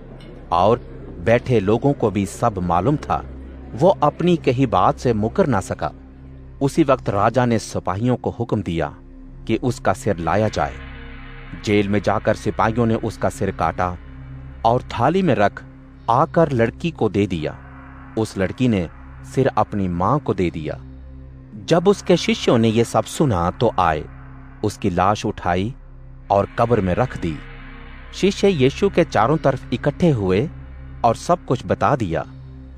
और बैठे लोगों को भी सब मालूम था। वो अपनी कही बात से मुकर ना सका। उसी वक्त राजा ने सिपाहियों को हुक्म दिया कि उसका सिर लाया जाए। जेल में जाकर सिपाहियों ने उसका सिर काटा और थाली में रख आकर लड़की को दे दिया। उस लड़की ने सिर अपनी मां को दे दिया। जब उसके शिष्यों ने यह सब सुना तो आए, उसकी लाश उठाई और कब्र में रख दी। शिष्य यीशु के चारों तरफ इकट्ठे हुए और सब कुछ बता दिया,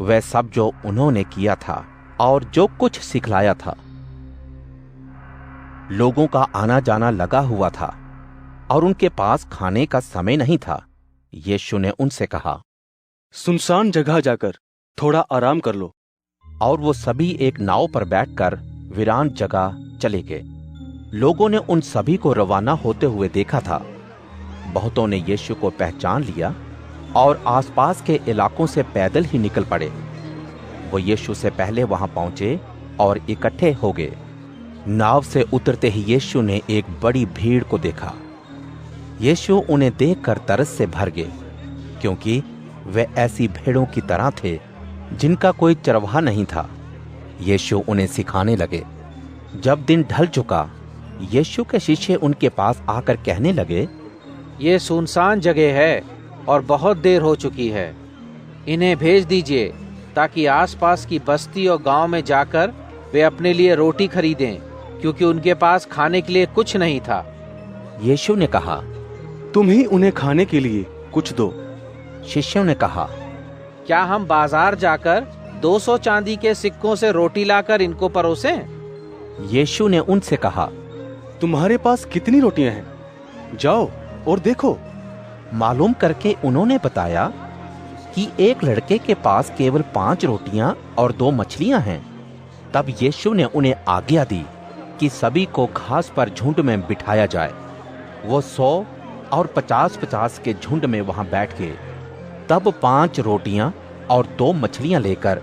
वह सब जो उन्होंने किया था और जो कुछ सिखलाया था। लोगों का आना जाना लगा हुआ था और उनके पास खाने का समय नहीं था। यीशु ने उनसे कहा, सुनसान जगह जाकर थोड़ा आराम कर लो। और वो सभी एक नाव पर बैठकर वीरान जगह चले गए। लोगों ने उन सभी को रवाना होते हुए देखा था। बहुतों ने यीशु को पहचान लिया और आसपास के इलाकों से पैदल ही निकल पड़े। वो यीशु से पहले वहां पहुंचे और इकट्ठे हो गए। नाव से उतरते ही यीशु ने एक बड़ी भीड़ को देखा। यीशु उन्हें देखकर तरस से भर गए, क्योंकि वे ऐसी भेड़ों की तरह थे जिनका कोई चरवाहा नहीं था। यीशु उन्हें सिखाने लगे। जब दिन ढल चुका, यीशु के शिष्य उनके पास आकर कहने लगे, ये सुनसान जगह है और बहुत देर हो चुकी है। इन्हें भेज दीजिए ताकि आसपास की बस्ती और गांव में जाकर वे अपने लिए रोटी खरीदें, क्योंकि उनके पास खाने के लिए कुछ नहीं था। यीशु ने कहा, तुम ही उन्हें खाने के लिए कुछ दो। शिष्यों ने कहा, क्या हम बाजार जाकर 200 चांदी के सिक्कों से रोटी लाकर इनको परोसें? यीशु ने उनसे कहा, तुम्हारे पास कितनी रोटियां हैं? जाओ और देखो। मालूम करके उन्होंने बताया कि एक लड़के के पास केवल 5 रोटियां और 2 मछलियां हैं। तब यीशु ने उन्हें आज्ञा दी कि सभी को घास पर झुंड में बिठाया जाए। वो 100 और 50-50 के झुंड में वहां बैठ गए। तब 5 रोटियां और 2 मछलियां लेकर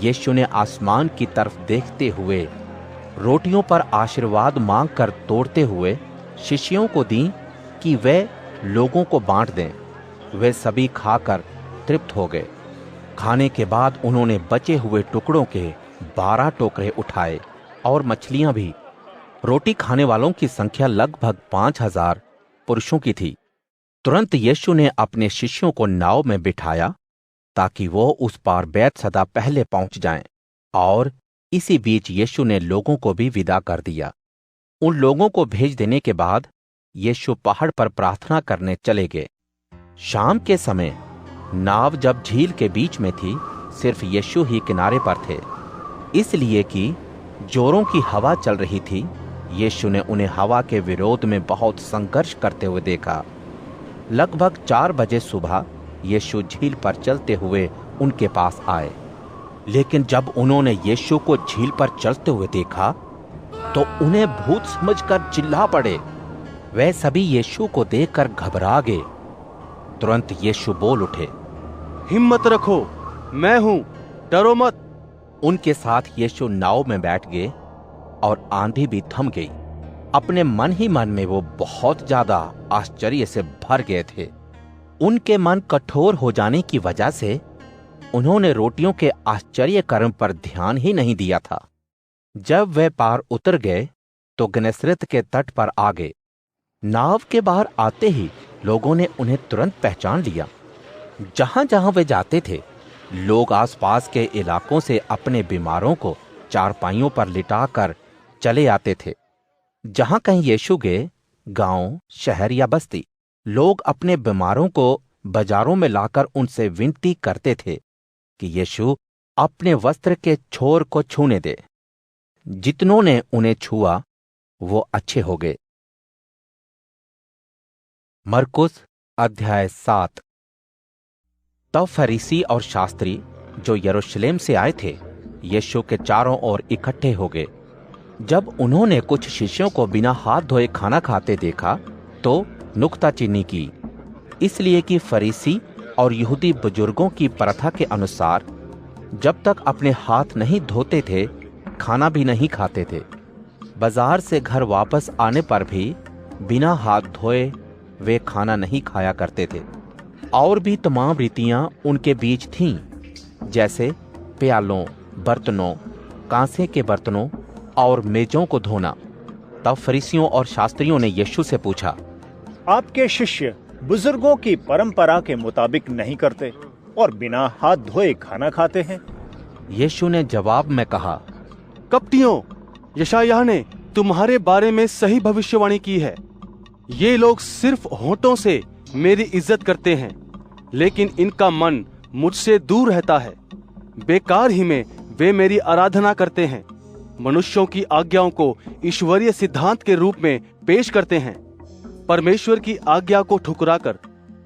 यीशु ने आसमान की तरफ देखते हुए रोटियों पर आशीर्वाद मांगकर तोड़ते हुए शिष्यों को दी कि वे लोगों को बांट दें। वे सभी खाकर तृप्त हो गए। खाने के बाद उन्होंने बचे हुए टुकड़ों के 12 टोकरे उठाए और मछलियां भी। रोटी खाने वालों की संख्या लगभग 5000 पुरुषों की थी। तुरंत यीशु ने अपने शिष्यों को नाव में बिठाया ताकि वो उस पार बैतसैदा पहले पहुंच जाएं, और इसी बीच यीशु ने लोगों को भी विदा कर दिया। उन लोगों को भेज देने के बाद यीशु पहाड़ पर प्रार्थना करने चले गए। शाम के समय नाव जब झील के बीच में थी, सिर्फ यीशु ही किनारे पर थे, इसलिए कि जोरों की हवा चल रही थी। यीशु ने उन्हें हवा के विरोध में बहुत संघर्ष करते हुए देखा। लगभग 4 बजे सुबह यीशु झील पर चलते हुए उनके पास आए। लेकिन जब उन्होंने यीशु को झील पर चलते हुए देखा तो उन्हें भूत समझकर चिल्ला पड़े। वे सभी यीशु को देखकर घबरा गए। तुरंत यीशु बोल उठे, हिम्मत रखो, मैं हूं, डरो मत। उनके साथ यीशु नाव में बैठ गए और आंधी भी थम गई। अपने मन ही मन में वो बहुत ज्यादा आश्चर्य से भर गए थे। उनके मन कठोर हो जाने की वजह से उन्होंने रोटियों के आश्चर्य कर्म पर ध्यान ही नहीं दिया था। जब वे पार उतर गए तो गन्नेसरत के तट पर आ गए। नाव के बाहर आते ही लोगों ने उन्हें तुरंत पहचान लिया। जहां जहां वे जाते थे, लोग आसपास के इलाकों से अपने बीमारों को चारपाइयों पर लिटाकर चले आते थे। जहां कहीं यीशु गए, गांव, शहर या बस्ती, लोग अपने बीमारों को बाजारों में लाकर उनसे विनती करते थे कि यीशु अपने वस्त्र के छोर को छूने दे। जितनों ने उन्हें छुआ वो अच्छे हो गए। मरकुस अध्याय 7। तब फरीसी और शास्त्री जो यरूशलेम से आए थे यीशु के चारों ओर इकट्ठे हो गए। जब उन्होंने कुछ शिष्यों को बिना हाथ धोए खाना खाते देखा तो नुक्ताचीनी की, इसलिए कि फरीसी और यहूदी बुजुर्गों की प्रथा के अनुसार जब तक अपने हाथ नहीं धोते थे खाना भी नहीं खाते थे। बाजार से घर वापस आने पर भी बिना हाथ धोए वे खाना नहीं खाया करते थे। और भी तमाम रीतियां उनके बीच थीं, जैसे प्यालों, बर्तनों, कांसे के बर्तनों और मेजों को धोना। तब फरीसियों और शास्त्रियों ने यीशु से पूछा, आपके शिष्य बुजुर्गों की परंपरा के मुताबिक नहीं करते और बिना हाथ धोए खाना खाते हैं? यीशु ने जवाब में कहा, कपटियों, यशायाह ने तुम्हारे बारे में सही भविष्यवाणी की है। ये लोग सिर्फ होठों से मेरी इज्जत करते हैं, लेकिन इनका मन मुझसे दूर रहता है। बेकार ही में वे मेरी आराधना करते हैं। मनुष्यों की आज्ञाओं को ईश्वरीय सिद्धांत के रूप में पेश करते हैं। परमेश्वर की आज्ञा को ठुकराकर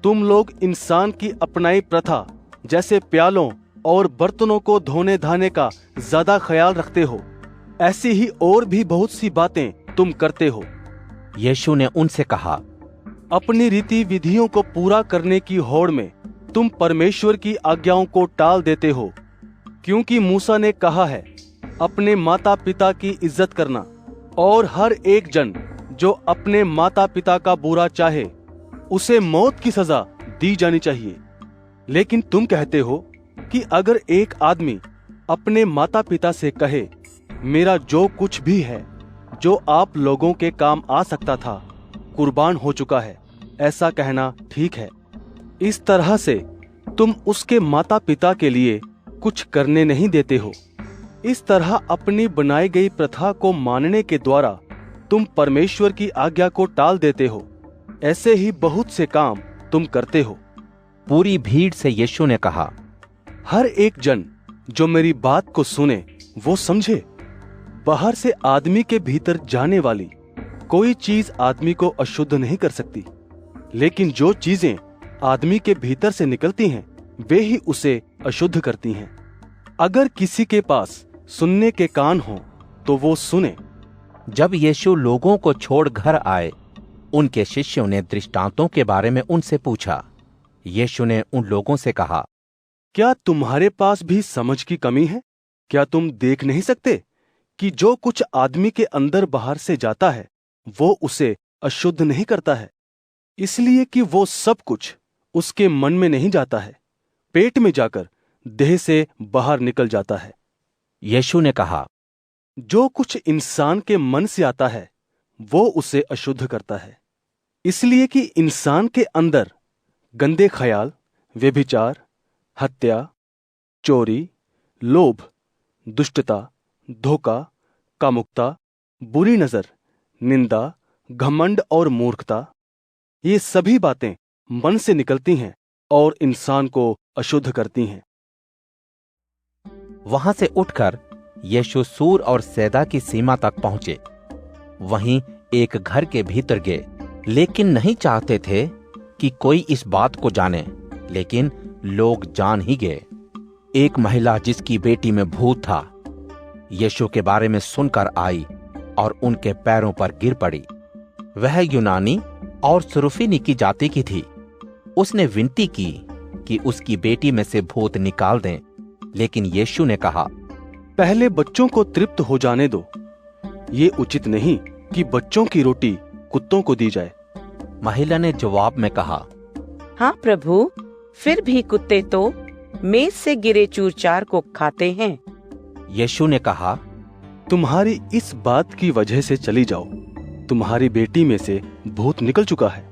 तुम लोग इंसान की अपनाई प्रथा, जैसे प्यालों और बर्तनों को धोने धाने का ज्यादा ख्याल रखते हो। ऐसी ही और भी बहुत सी बातें तुम करते हो। यीशु ने उनसे कहा, अपनी रीति विधियों को पूरा करने की होड़ में तुम परमेश्वर की आज्ञाओं को टाल देते हो। क्योंकि मूसा ने कहा है, अपने माता पिता की इज्जत करना, और हर एक जन जो अपने माता पिता का बुरा चाहे उसे मौत की सजा दी जानी चाहिए। लेकिन तुम कहते हो कि अगर एक आदमी अपने माता पिता से कहे, मेरा जो कुछ भी है जो आप लोगों के काम आ सकता था कुर्बान हो चुका है, ऐसा कहना ठीक है। इस तरह से तुम उसके माता पिता के लिए कुछ करने नहीं देते हो। इस तरह अपनी बनाई गई प्रथा को मानने के द्वारा तुम परमेश्वर की आज्ञा को टाल देते हो। ऐसे ही बहुत से काम तुम करते हो। पूरी भीड़ से यीशु ने कहा, हर एक जन जो मेरी बात को सुने वो समझे। बाहर से आदमी के भीतर जाने वाली कोई चीज आदमी को अशुद्ध नहीं कर सकती, लेकिन जो चीजें आदमी के भीतर से निकलती हैं वे ही उसे अशुद्ध करती हैं। अगर किसी के पास सुनने के कान हो तो वो सुने। जब यीशु लोगों को छोड़ घर आए, उनके शिष्यों ने दृष्टांतों के बारे में उनसे पूछा। यीशु ने उन लोगों से कहा, क्या तुम्हारे पास भी समझ की कमी है? क्या तुम देख नहीं सकते कि जो कुछ आदमी के अंदर बाहर से जाता है वो उसे अशुद्ध नहीं करता है, इसलिए कि वो सब कुछ उसके मन में नहीं जाता है, पेट में जाकर देह से बाहर निकल जाता है। यीशु ने कहा, जो कुछ इंसान के मन से आता है वो उसे अशुद्ध करता है, इसलिए कि इंसान के अंदर गंदे ख्याल, व्यभिचार, हत्या, चोरी, लोभ, दुष्टता, धोखा, कामुकता, बुरी नजर, निंदा, घमंड और मूर्खता, ये सभी बातें मन से निकलती हैं और इंसान को अशुद्ध करती हैं। वहां से उठकर यीशु सूर और सैदा की सीमा तक पहुंचे। वहीं एक घर के भीतर गए, लेकिन नहीं चाहते थे कि कोई इस बात को जाने, लेकिन लोग जान ही गए। एक महिला जिसकी बेटी में भूत था, यीशु के बारे में सुनकर आई और उनके पैरों पर गिर पड़ी। वह यूनानी और सुरुफिनी की जाति की थी। उसने विनती की कि उसकी बेटी में से भूत निकाल दें, लेकिन यीशु ने कहा, पहले बच्चों को तृप्त हो जाने दो। ये उचित नहीं कि बच्चों की रोटी कुत्तों को दी जाए। महिला ने जवाब में कहा, हाँ प्रभु, फिर भी कुत्ते तो मेज से गिरे चूरचार को खाते हैं। यीशु ने कहा, तुम्हारी इस बात की वजह से चली जाओ, तुम्हारी बेटी में से भूत निकल चुका है।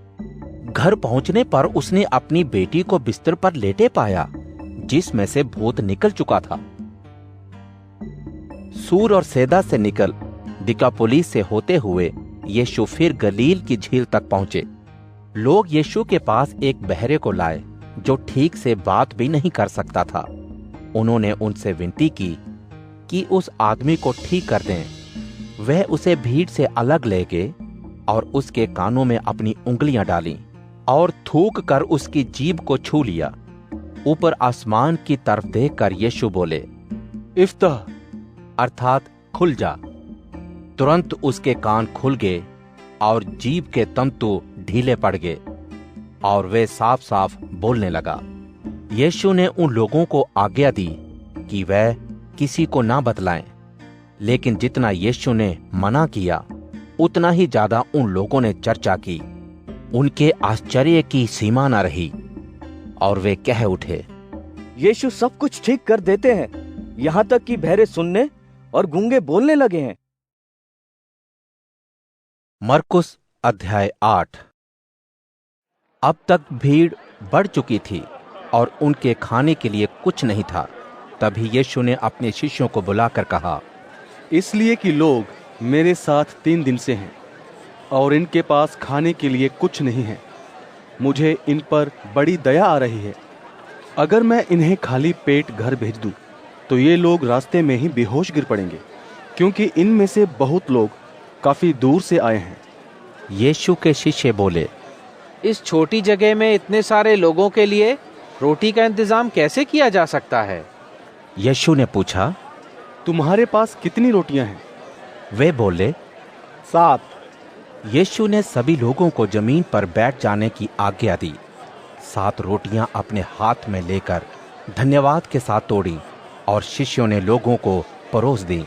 घर पहुंचने पर उसने अपनी बेटी को बिस्तर पर लेटे पाया, जिसमें से भूत निकल चुका था। सूर और सैदा से निकल दिकापुलिस से होते हुए यीशु फिर गलील की झील तक पहुंचे। लोग यीशु के पास एक बहरे को लाए जो ठीक से बात भी नहीं कर सकता था। उन्होंने उनसे विनती की कि उस आदमी को ठीक कर दें। वह उसे भीड़ से अलग ले गए और उसके कानों में अपनी उंगलियां डालीं और थूक कर उसकी जीभ को छू लिया। ऊपर आसमान की तरफ देखकर यीशु बोले, इफ्ताह, अर्थात खुल जा। तुरंत उसके कान खुल गए और जीभ के तंतु ढीले पड़ गए और वे साफ साफ बोलने लगा। यीशु ने उन लोगों को आज्ञा दी कि वह किसी को ना बतलाएं, लेकिन जितना यीशु ने मना किया उतना ही ज्यादा उन लोगों ने चर्चा की। उनके आश्चर्य की सीमा न रही और वे कह उठे, यीशु सब कुछ ठीक कर देते हैं, यहाँ तक कि बहरे सुनने और गूंगे बोलने लगे हैं। मरकुस अध्याय 8। अब तक भीड़ बढ़ चुकी थी और उनके खाने के लिए कुछ नहीं था। तभी यीशु ने अपने शिष्यों को बुलाकर कहा, इसलिए कि लोग मेरे साथ 3 दिन से हैं और इनके पास खाने के लिए कुछ नहीं है। मुझे इन पर बड़ी दया आ रही है। अगर मैं इन्हें खाली पेट घर भेज दूं, तो ये लोग रास्ते में ही बेहोश गिर पड़ेंगे, क्योंकि इनमें से बहुत लोग काफी दूर से आए हैं। यीशु के शिष्य बोले, इस छोटी जगह में इतने सारे लोगों के लिए रोटी का इंतजाम कैसे किया जा सकता है? यीशु ने पूछा, तुम्हारे पास कितनी रोटियां हैं? वे बोले, 7। यीशु ने सभी लोगों को जमीन पर बैठ जाने की आज्ञा दी। 7 रोटियां अपने हाथ में लेकर धन्यवाद के साथ तोड़ी और शिष्यों ने लोगों को परोस दी।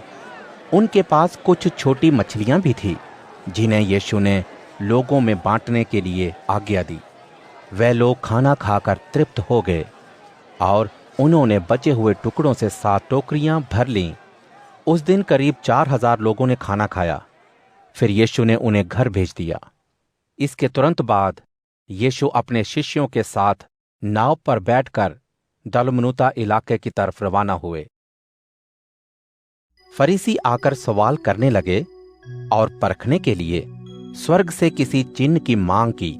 उनके पास कुछ छोटी मछलियां भी थी, जिन्हें यीशु ने लोगों में बांटने के लिए आज्ञा दी। वे लोग खाना खाकर तृप्त हो गए और उन्होंने बचे हुए टुकड़ों से 7 टोकरियां भर लीं। उस दिन करीब 4000 लोगों ने खाना खाया। फिर यीशु ने उन्हें घर भेज दिया। इसके तुरंत बाद यीशु अपने शिष्यों के साथ नाव पर बैठकर दलमनूता इलाके की तरफ रवाना हुए। फरीसी आकर सवाल करने लगे और परखने के लिए स्वर्ग से किसी चिन्ह की मांग की।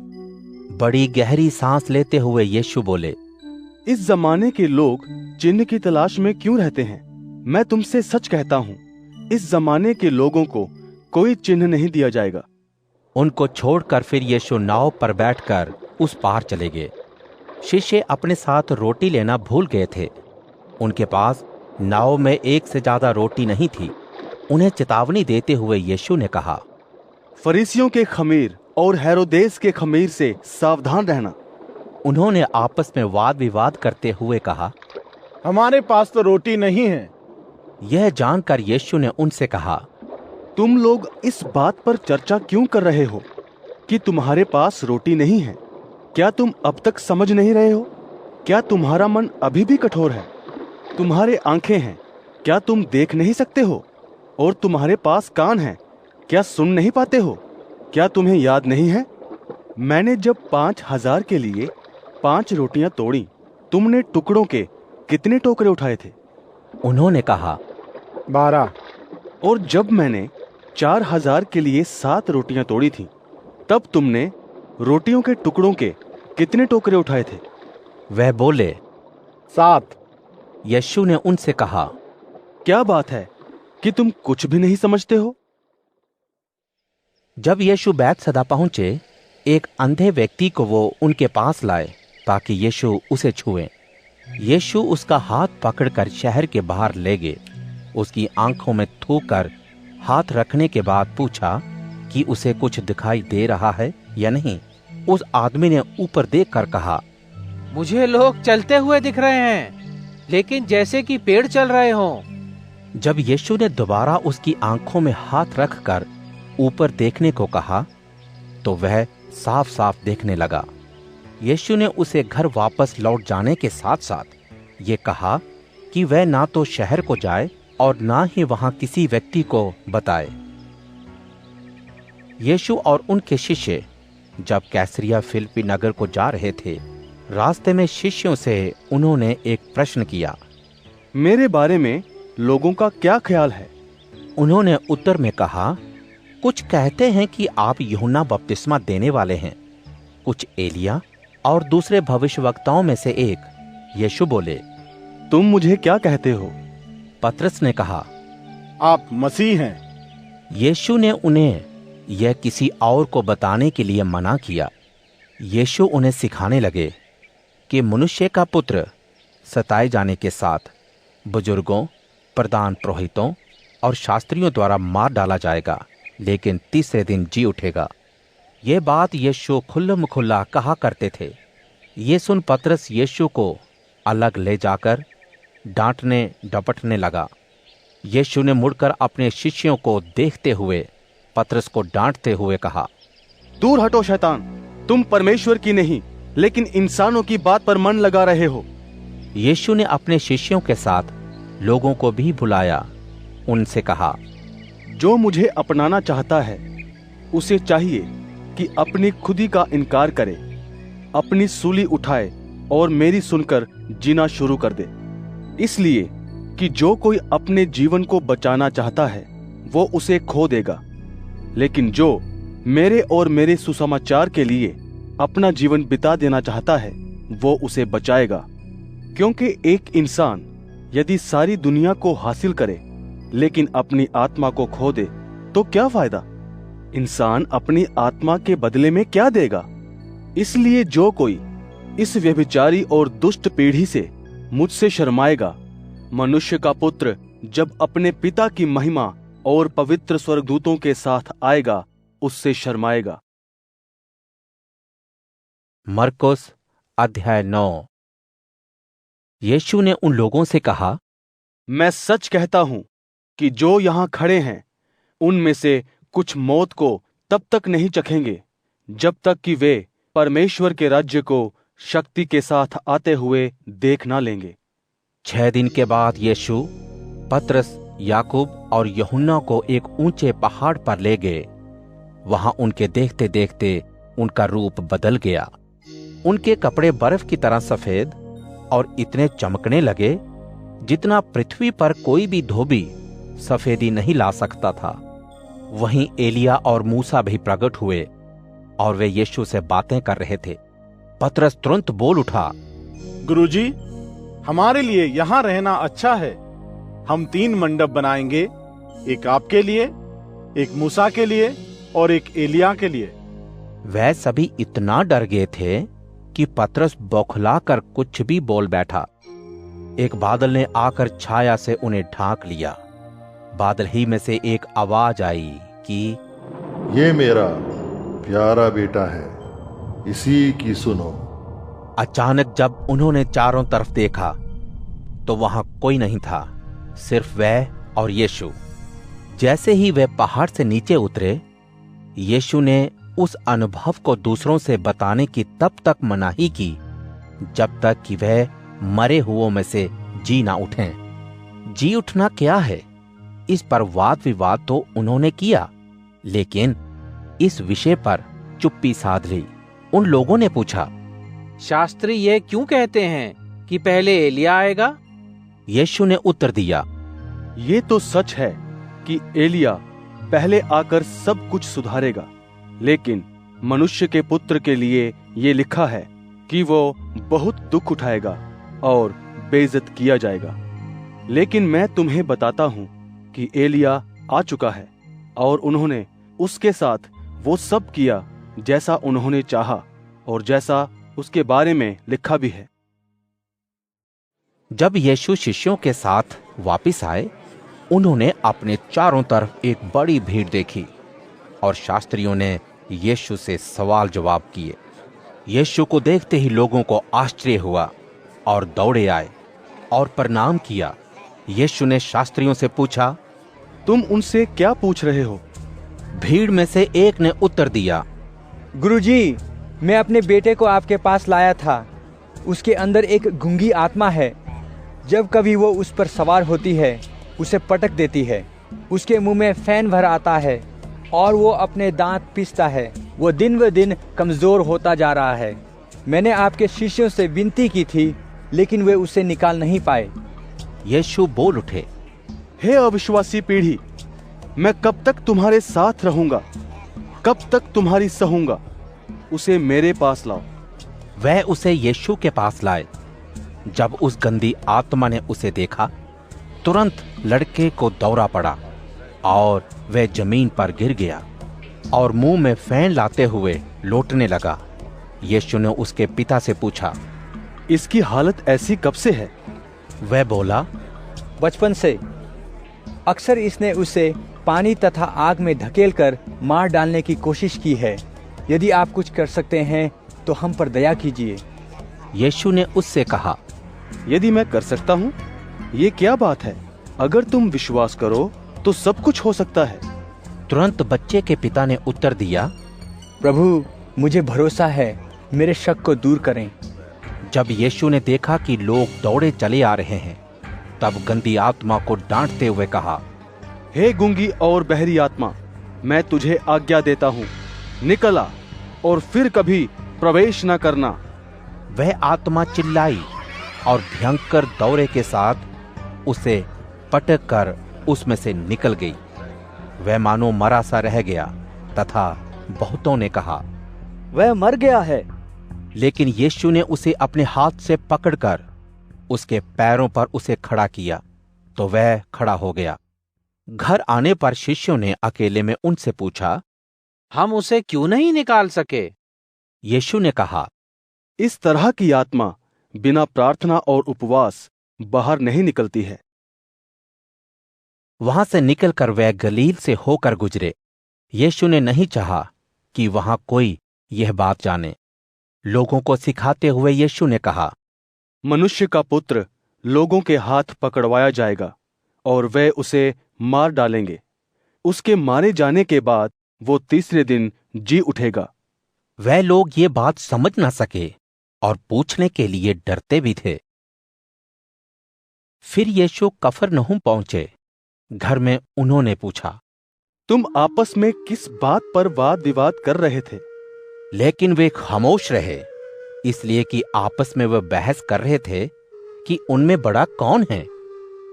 बड़ी गहरी सांस लेते हुए यीशु बोले, इस जमाने के लोग चिन्ह की तलाश में क्यों रहते हैं? मैं तुमसे सच कहता हूं, इस जमाने के लोगों को कोई चिन्ह नहीं दिया जाएगा। उनको छोड़कर फिर यीशु नाव पर बैठकर उस पार चले गए। शिष्य अपने साथ रोटी लेना भूल गए थे। उनके पास नाव में 1 से ज्यादा रोटी नहीं थी। उन्हें चेतावनी देते हुए यीशु ने कहा, फरीसियों के खमीर और हेरोदेस के खमीर से सावधान रहना। उन्होंने आपस में वाद विवाद करते हुए कहा, हमारे पास तो रोटी नहीं है। यह जानकर यीशु ने उनसे कहा, तुम लोग इस बात पर चर्चा क्यों कर रहे हो कि तुम्हारे पास रोटी नहीं है? क्या तुम अब तक समझ नहीं रहे हो? क्या तुम्हारा मन अभी भी कठोर है? तुम्हारे आंखें हैं, क्या तुम देख नहीं सकते हो? और तुम्हारे पास कान हैं, क्या सुन नहीं पाते हो? क्या तुम्हें याद नहीं है, मैंने जब 5000 के लिए 5 रोटियां तोड़ी, तुमने टुकड़ों के कितने टोकरे उठाए थे? उन्होंने कहा, 12। और जब मैंने 4000 के लिए 7 रोटियां तोड़ी थी, तब तुमने रोटियों के टुकड़ों के कितने टोकरे उठाए थे? वह बोले, 7। यीशु ने उनसे कहा, क्या बात है कि तुम कुछ भी नहीं समझते हो? जब यीशु बैतसैदा पहुंचे, एक अंधे व्यक्ति को वो उनके पास लाए ताकि यीशु उसे छुए। यीशु उसका हाथ पकड़कर शहर के बाहर ले गए। उसकी आंखों में थूकर हाथ रखने के बाद पूछा कि उसे कुछ दिखाई दे रहा है या नहीं। उस आदमी ने ऊपर देखकर कहा, मुझे लोग चलते हुए दिख रहे हैं, लेकिन जैसे कि पेड़ चल रहे हों। जब यीशु ने दोबारा उसकी आंखों में हाथ रखकर ऊपर देखने को कहा, तो वह साफ साफ देखने लगा। यीशु ने उसे घर वापस लौट जाने के साथ साथ ये कहा कि वह ना तो शहर को जाए और ना ही वहां किसी व्यक्ति को बताए। यीशु और उनके शिष्य जब कैसरिया फिलिप्पी नगर को जा रहे थे, रास्ते में शिष्यों से उन्होंने एक प्रश्न किया, मेरे बारे में लोगों का क्या ख्याल है? उन्होंने उत्तर में कहा, कुछ कहते हैं कि आप यूहन्ना बपतिस्मा देने वाले हैं, कुछ एलिया और दूसरे भविष्यवक्ताओं में से एक। यीशु बोले, तुम मुझे क्या कहते हो? पतरस ने कहा, आप मसीह हैं। यीशु ने उन्हें यह किसी और को बताने के लिए मना किया। यीशु उन्हें सिखाने लगे कि मनुष्य का पुत्र सताए जाने के साथ बुजुर्गों, प्रधान पुरोहितों और शास्त्रियों द्वारा मार डाला जाएगा, लेकिन तीसरे दिन जी उठेगा। ये बात यीशु खुल्लम खुल्ला कहा करते थे। ये सुन पतरस यीशु को अलग ले जाकर डांटने डपटने लगा। यीशु ने मुड़कर अपने शिष्यों को देखते हुए पतरस को डांटते हुए कहा, दूर हटो शैतान, तुम परमेश्वर की नहीं लेकिन इंसानों की बात पर मन लगा रहे हो। यीशु ने अपने शिष्यों के साथ लोगों को भी बुलाया। उनसे कहा, जो मुझे अपनाना चाहता है उसे चाहिए कि अपनी खुदी का इनकार करे, अपनी सूली उठाए और मेरी सुनकर जीना शुरू कर दे। इसलिए कि जो कोई अपने जीवन को बचाना चाहता है वो उसे खो देगा, लेकिन जो मेरे और मेरे सुसमाचार के लिए अपना जीवन बिता देना चाहता है वो उसे बचाएगा। क्योंकि एक इंसान यदि सारी दुनिया को हासिल करे लेकिन अपनी आत्मा को खो दे तो क्या फायदा? इंसान अपनी आत्मा के बदले में क्या देगा? इसलिए जो कोई इस व्यभिचारी और दुष्ट पीढ़ी से मुझसे शर्माएगा, मनुष्य का पुत्र जब अपने पिता की महिमा और पवित्र स्वर्गदूतों के साथ आएगा उससे शर्माएगा। मरकुस अध्याय 9। यीशु ने उन लोगों से कहा, मैं सच कहता हूं कि जो यहां खड़े हैं उनमें से कुछ मौत को तब तक नहीं चखेंगे जब तक कि वे परमेश्वर के राज्य को शक्ति के साथ आते हुए देख ना लेंगे। 6 दिन के बाद यीशु पतरस, याकूब और यूहन्ना को एक ऊंचे पहाड़ पर ले गए। वहां उनके देखते देखते उनका रूप बदल गया। उनके कपड़े बर्फ की तरह सफेद और इतने चमकने लगे जितना पृथ्वी पर कोई भी धोबी सफेदी नहीं ला सकता था। वहीं एलिया और मूसा भी प्रकट हुए और वे यीशु से बातें कर रहे थे। पतरस तुरंत बोल उठा, गुरुजी, हमारे लिए यहाँ रहना अच्छा है। हम 3 मंडप बनाएंगे, एक आपके लिए, एक मूसा के लिए और एक एलिया के लिए। वह सभी इतना डर गए थे कि पतरस बौखलाकर कुछ भी बोल बैठा। एक बादल ने आकर छाया से उन्हें ढांक लिया। बादल ही में से एक आवाज आई कि ये मेरा प्यारा बेटा है, इसी की सुनो। अचानक जब उन्होंने चारों तरफ देखा तो वहां कोई नहीं था, सिर्फ वह और यीशु। जैसे ही वे पहाड़ से नीचे उतरे, यीशु ने उस अनुभव को दूसरों से बताने की तब तक मनाही की जब तक कि वह मरे हुओं में से जी ना उठें। जी उठना क्या है, इस पर वाद विवाद तो उन्होंने किया, लेकिन इस विषय पर चुप्पी साध ली। उन लोगों ने पूछा, शास्त्री ये क्यों कहते हैं कि पहले एलिया आएगा? यीशु ने उत्तर दिया, ये तो सच है कि एलिया पहले आकर सब कुछ सुधारेगा, लेकिन मनुष्य के पुत्र के लिए ये लिखा है कि वो बहुत दुख उठाएगा और बेइज्जत किया जाएगा। लेकिन मैं तुम्हें बताता हूं कि एलिया आ चुका है और उन्होंने उसके साथ वो सब किया जैसा उन्होंने चाहा और जैसा उसके बारे में लिखा भी है। जब यीशु शिष्यों के साथ वापस आए, उन्होंने अपने चारों तरफ एक बड़ी भीड़ देखी और शास्त्रियों ने यीशु से सवाल जवाब किए। यीशु को देखते ही लोगों को आश्चर्य हुआ और दौड़े आए और प्रणाम किया। यीशु ने शास्त्रियों से पूछा, तुम उनसे क्या पूछ रहे हो? भीड़ में से एक ने उत्तर दिया, गुरुजी, मैं अपने बेटे को आपके पास लाया था। उसके अंदर एक गूंगी आत्मा है। जब कभी वो उस पर सवार होती है, उसे पटक देती है। उसके मुंह में फैन भर आता है और वो अपने दांत पीसता है। वो दिन ब दिन कमजोर होता जा रहा है। मैंने आपके शिष्यों से विनती की थी, लेकिन वे उसे निकाल नहीं पाए। यीशु बोल उठे, हे अविश्वासी पीढ़ी, मैं कब तक तुम्हारे साथ रहूंगा? कब तक तुम्हारी सहूंगा? उसे मेरे पास लाओ। वह उसे यीशु के पास लाए। जब उस गंदी आत्मा ने उसे देखा, तुरंत लड़के को दौरा पड़ा और वह जमीन पर गिर गया और मुंह में फैन लाते हुए लौटने लगा। यीशु ने उसके पिता से पूछा, इसकी हालत ऐसी कब से है? वह बोला, बचपन से। अक्सर इसने उसे पानी तथा आग में धकेलकर मार डालने की कोशिश की है। यदि आप कुछ कर सकते हैं तो हम पर दया कीजिए। यीशु ने उससे कहा, यदि मैं कर सकता हूँ, ये क्या बात है? अगर तुम विश्वास करो तो सब कुछ हो सकता है। तुरंत बच्चे के पिता ने उत्तर दिया, प्रभु, मुझे भरोसा है, मेरे शक को दूर करें। जब यीशु ने देखा कि लोग दौड़े चले आ रहे हैं, तब गंदी आत्मा को डांटते हुए कहा, हे गूंगी और बहरी आत्मा, मैं तुझे आज्ञा देता हूँ, निकल आ और फिर कभी प्रवेश न करना। वह आत्मा चिल्लाई और भयंकर दौरे के साथ उसे पटक कर उसमें से निकल गई। वह मानो मरा सा रह गया तथा बहुतों ने कहा, वह मर गया है। लेकिन यीशु ने उसे अपने हाथ से पकड़कर उसके पैरों पर उसे खड़ा किया तो वह खड़ा हो गया। घर आने पर शिष्यों ने अकेले में उनसे पूछा, हम उसे क्यों नहीं निकाल सके? यीशु ने कहा, इस तरह की आत्मा बिना प्रार्थना और उपवास बाहर नहीं निकलती है। वहां से निकलकर वह गलील से होकर गुजरे। यीशु ने नहीं चाहा कि वहां कोई यह बात जाने। लोगों को सिखाते हुए यीशु ने कहा, मनुष्य का पुत्र लोगों के हाथ पकड़वाया जाएगा और वे उसे मार डालेंगे। उसके मारे जाने के बाद वो तीसरे दिन जी उठेगा। वह लोग ये बात समझ न सके और पूछने के लिए डरते भी थे। फिर यीशु कफरनहूम पहुंचे। घर में उन्होंने पूछा, तुम आपस में किस बात पर वाद विवाद कर रहे थे? लेकिन वे खामोश रहे, इसलिए कि आपस में वे बहस कर रहे थे कि उनमें बड़ा कौन है।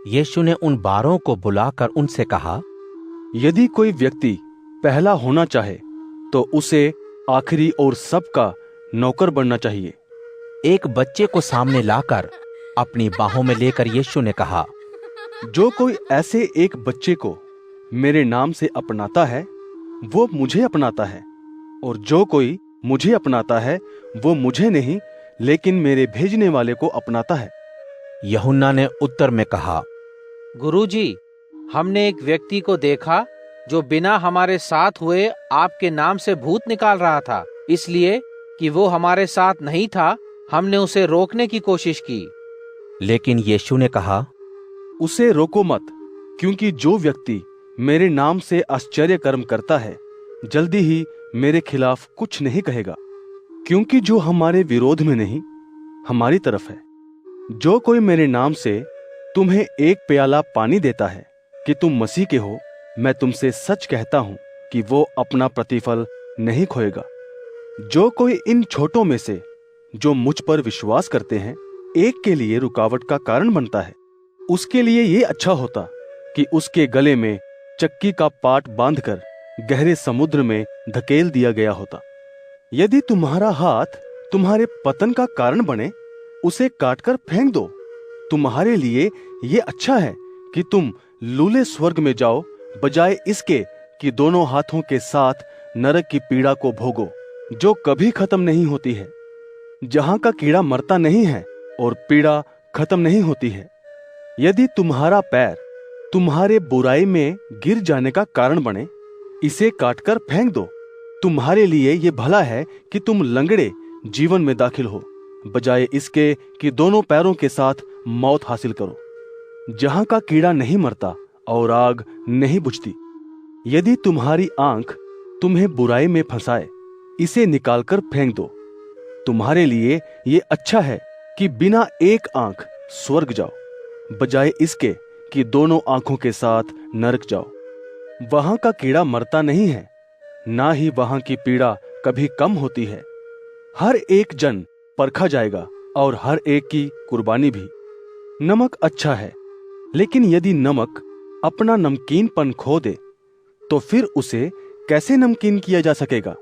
यीशु ने उन 12 को बुलाकर उनसे कहा, यदि कोई व्यक्ति पहला होना चाहे तो उसे आखिरी और सबका नौकर बनना चाहिए। एक बच्चे को सामने लाकर अपनी बाहों में लेकर यीशु ने कहा, जो कोई ऐसे एक बच्चे को मेरे नाम से अपनाता है वो मुझे अपनाता है, और जो कोई मुझे अपनाता है वो मुझे नहीं लेकिन मेरे भेजने वाले को अपनाता है। यूहन्ना ने उत्तर में कहा, गुरुजी, हमने एक व्यक्ति को देखा जो बिना हमारे साथ हुए आपके नाम से भूत निकाल रहा था। इसलिए कि वो हमारे साथ नहीं था, हमने उसे रोकने की कोशिश की। लेकिन यीशु ने कहा, उसे रोको मत, क्योंकि जो व्यक्ति मेरे नाम से आश्चर्य कर्म करता है जल्दी ही मेरे खिलाफ कुछ नहीं कहेगा, क्योंकि जो हमारे विरोध में नहीं हमारी तरफ है। जो कोई मेरे नाम से तुम्हें एक प्याला पानी देता है कि तुम मसीह के हो, मैं तुमसे सच कहता हूं कि वो अपना प्रतिफल नहीं खोएगा। जो कोई इन छोटों में से जो मुझ पर विश्वास करते हैं एक के लिए रुकावट का कारण बनता है, उसके लिए ये अच्छा होता कि उसके गले में चक्की का पाट बांधकर गहरे समुद्र में धकेल दिया गया होता। यदि तुम्हारा हाथ तुम्हारे पतन का कारण बने, उसे काटकर फेंक दो। तुम्हारे लिए ये अच्छा है कि तुम लूले स्वर्ग में जाओ, बजाय इसके कि दोनों हाथों के साथ नरक की पीड़ा को भोगो, जो कभी खत्म नहीं होती है, जहां का कीड़ा मरता नहीं है और पीड़ा खत्म नहीं होती है। यदि तुम्हारा पैर तुम्हारे बुराई में गिर जाने का कारण बने, इसे काटकर फेंक दो। तुम्हारे लिए ये भला है कि तुम लंगड़े जीवन में दाखिल हो, बजाय इसके कि दोनों पैरों के साथ मौत हासिल करो, जहां का कीड़ा नहीं मरता और आग नहीं बुझती। यदि तुम्हारी आंख तुम्हें बुराई में फंसाए, इसे निकालकर फेंक दो। तुम्हारे लिए ये अच्छा है कि बिना एक आंख स्वर्ग जाओ, बजाय इसके कि दोनों आंखों के साथ नरक जाओ। वहां का कीड़ा मरता नहीं है, ना ही वहां की पीड़ा कभी कम होती है। हर एक जन परखा जाएगा और हर एक की कुर्बानी भी। नमक अच्छा है, लेकिन यदि नमक अपना नमकीनपन खो दे तो फिर उसे कैसे नमकीन किया जा सकेगा?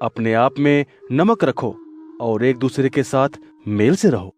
अपने आप में नमक रखो और एक दूसरे के साथ मेल से रहो।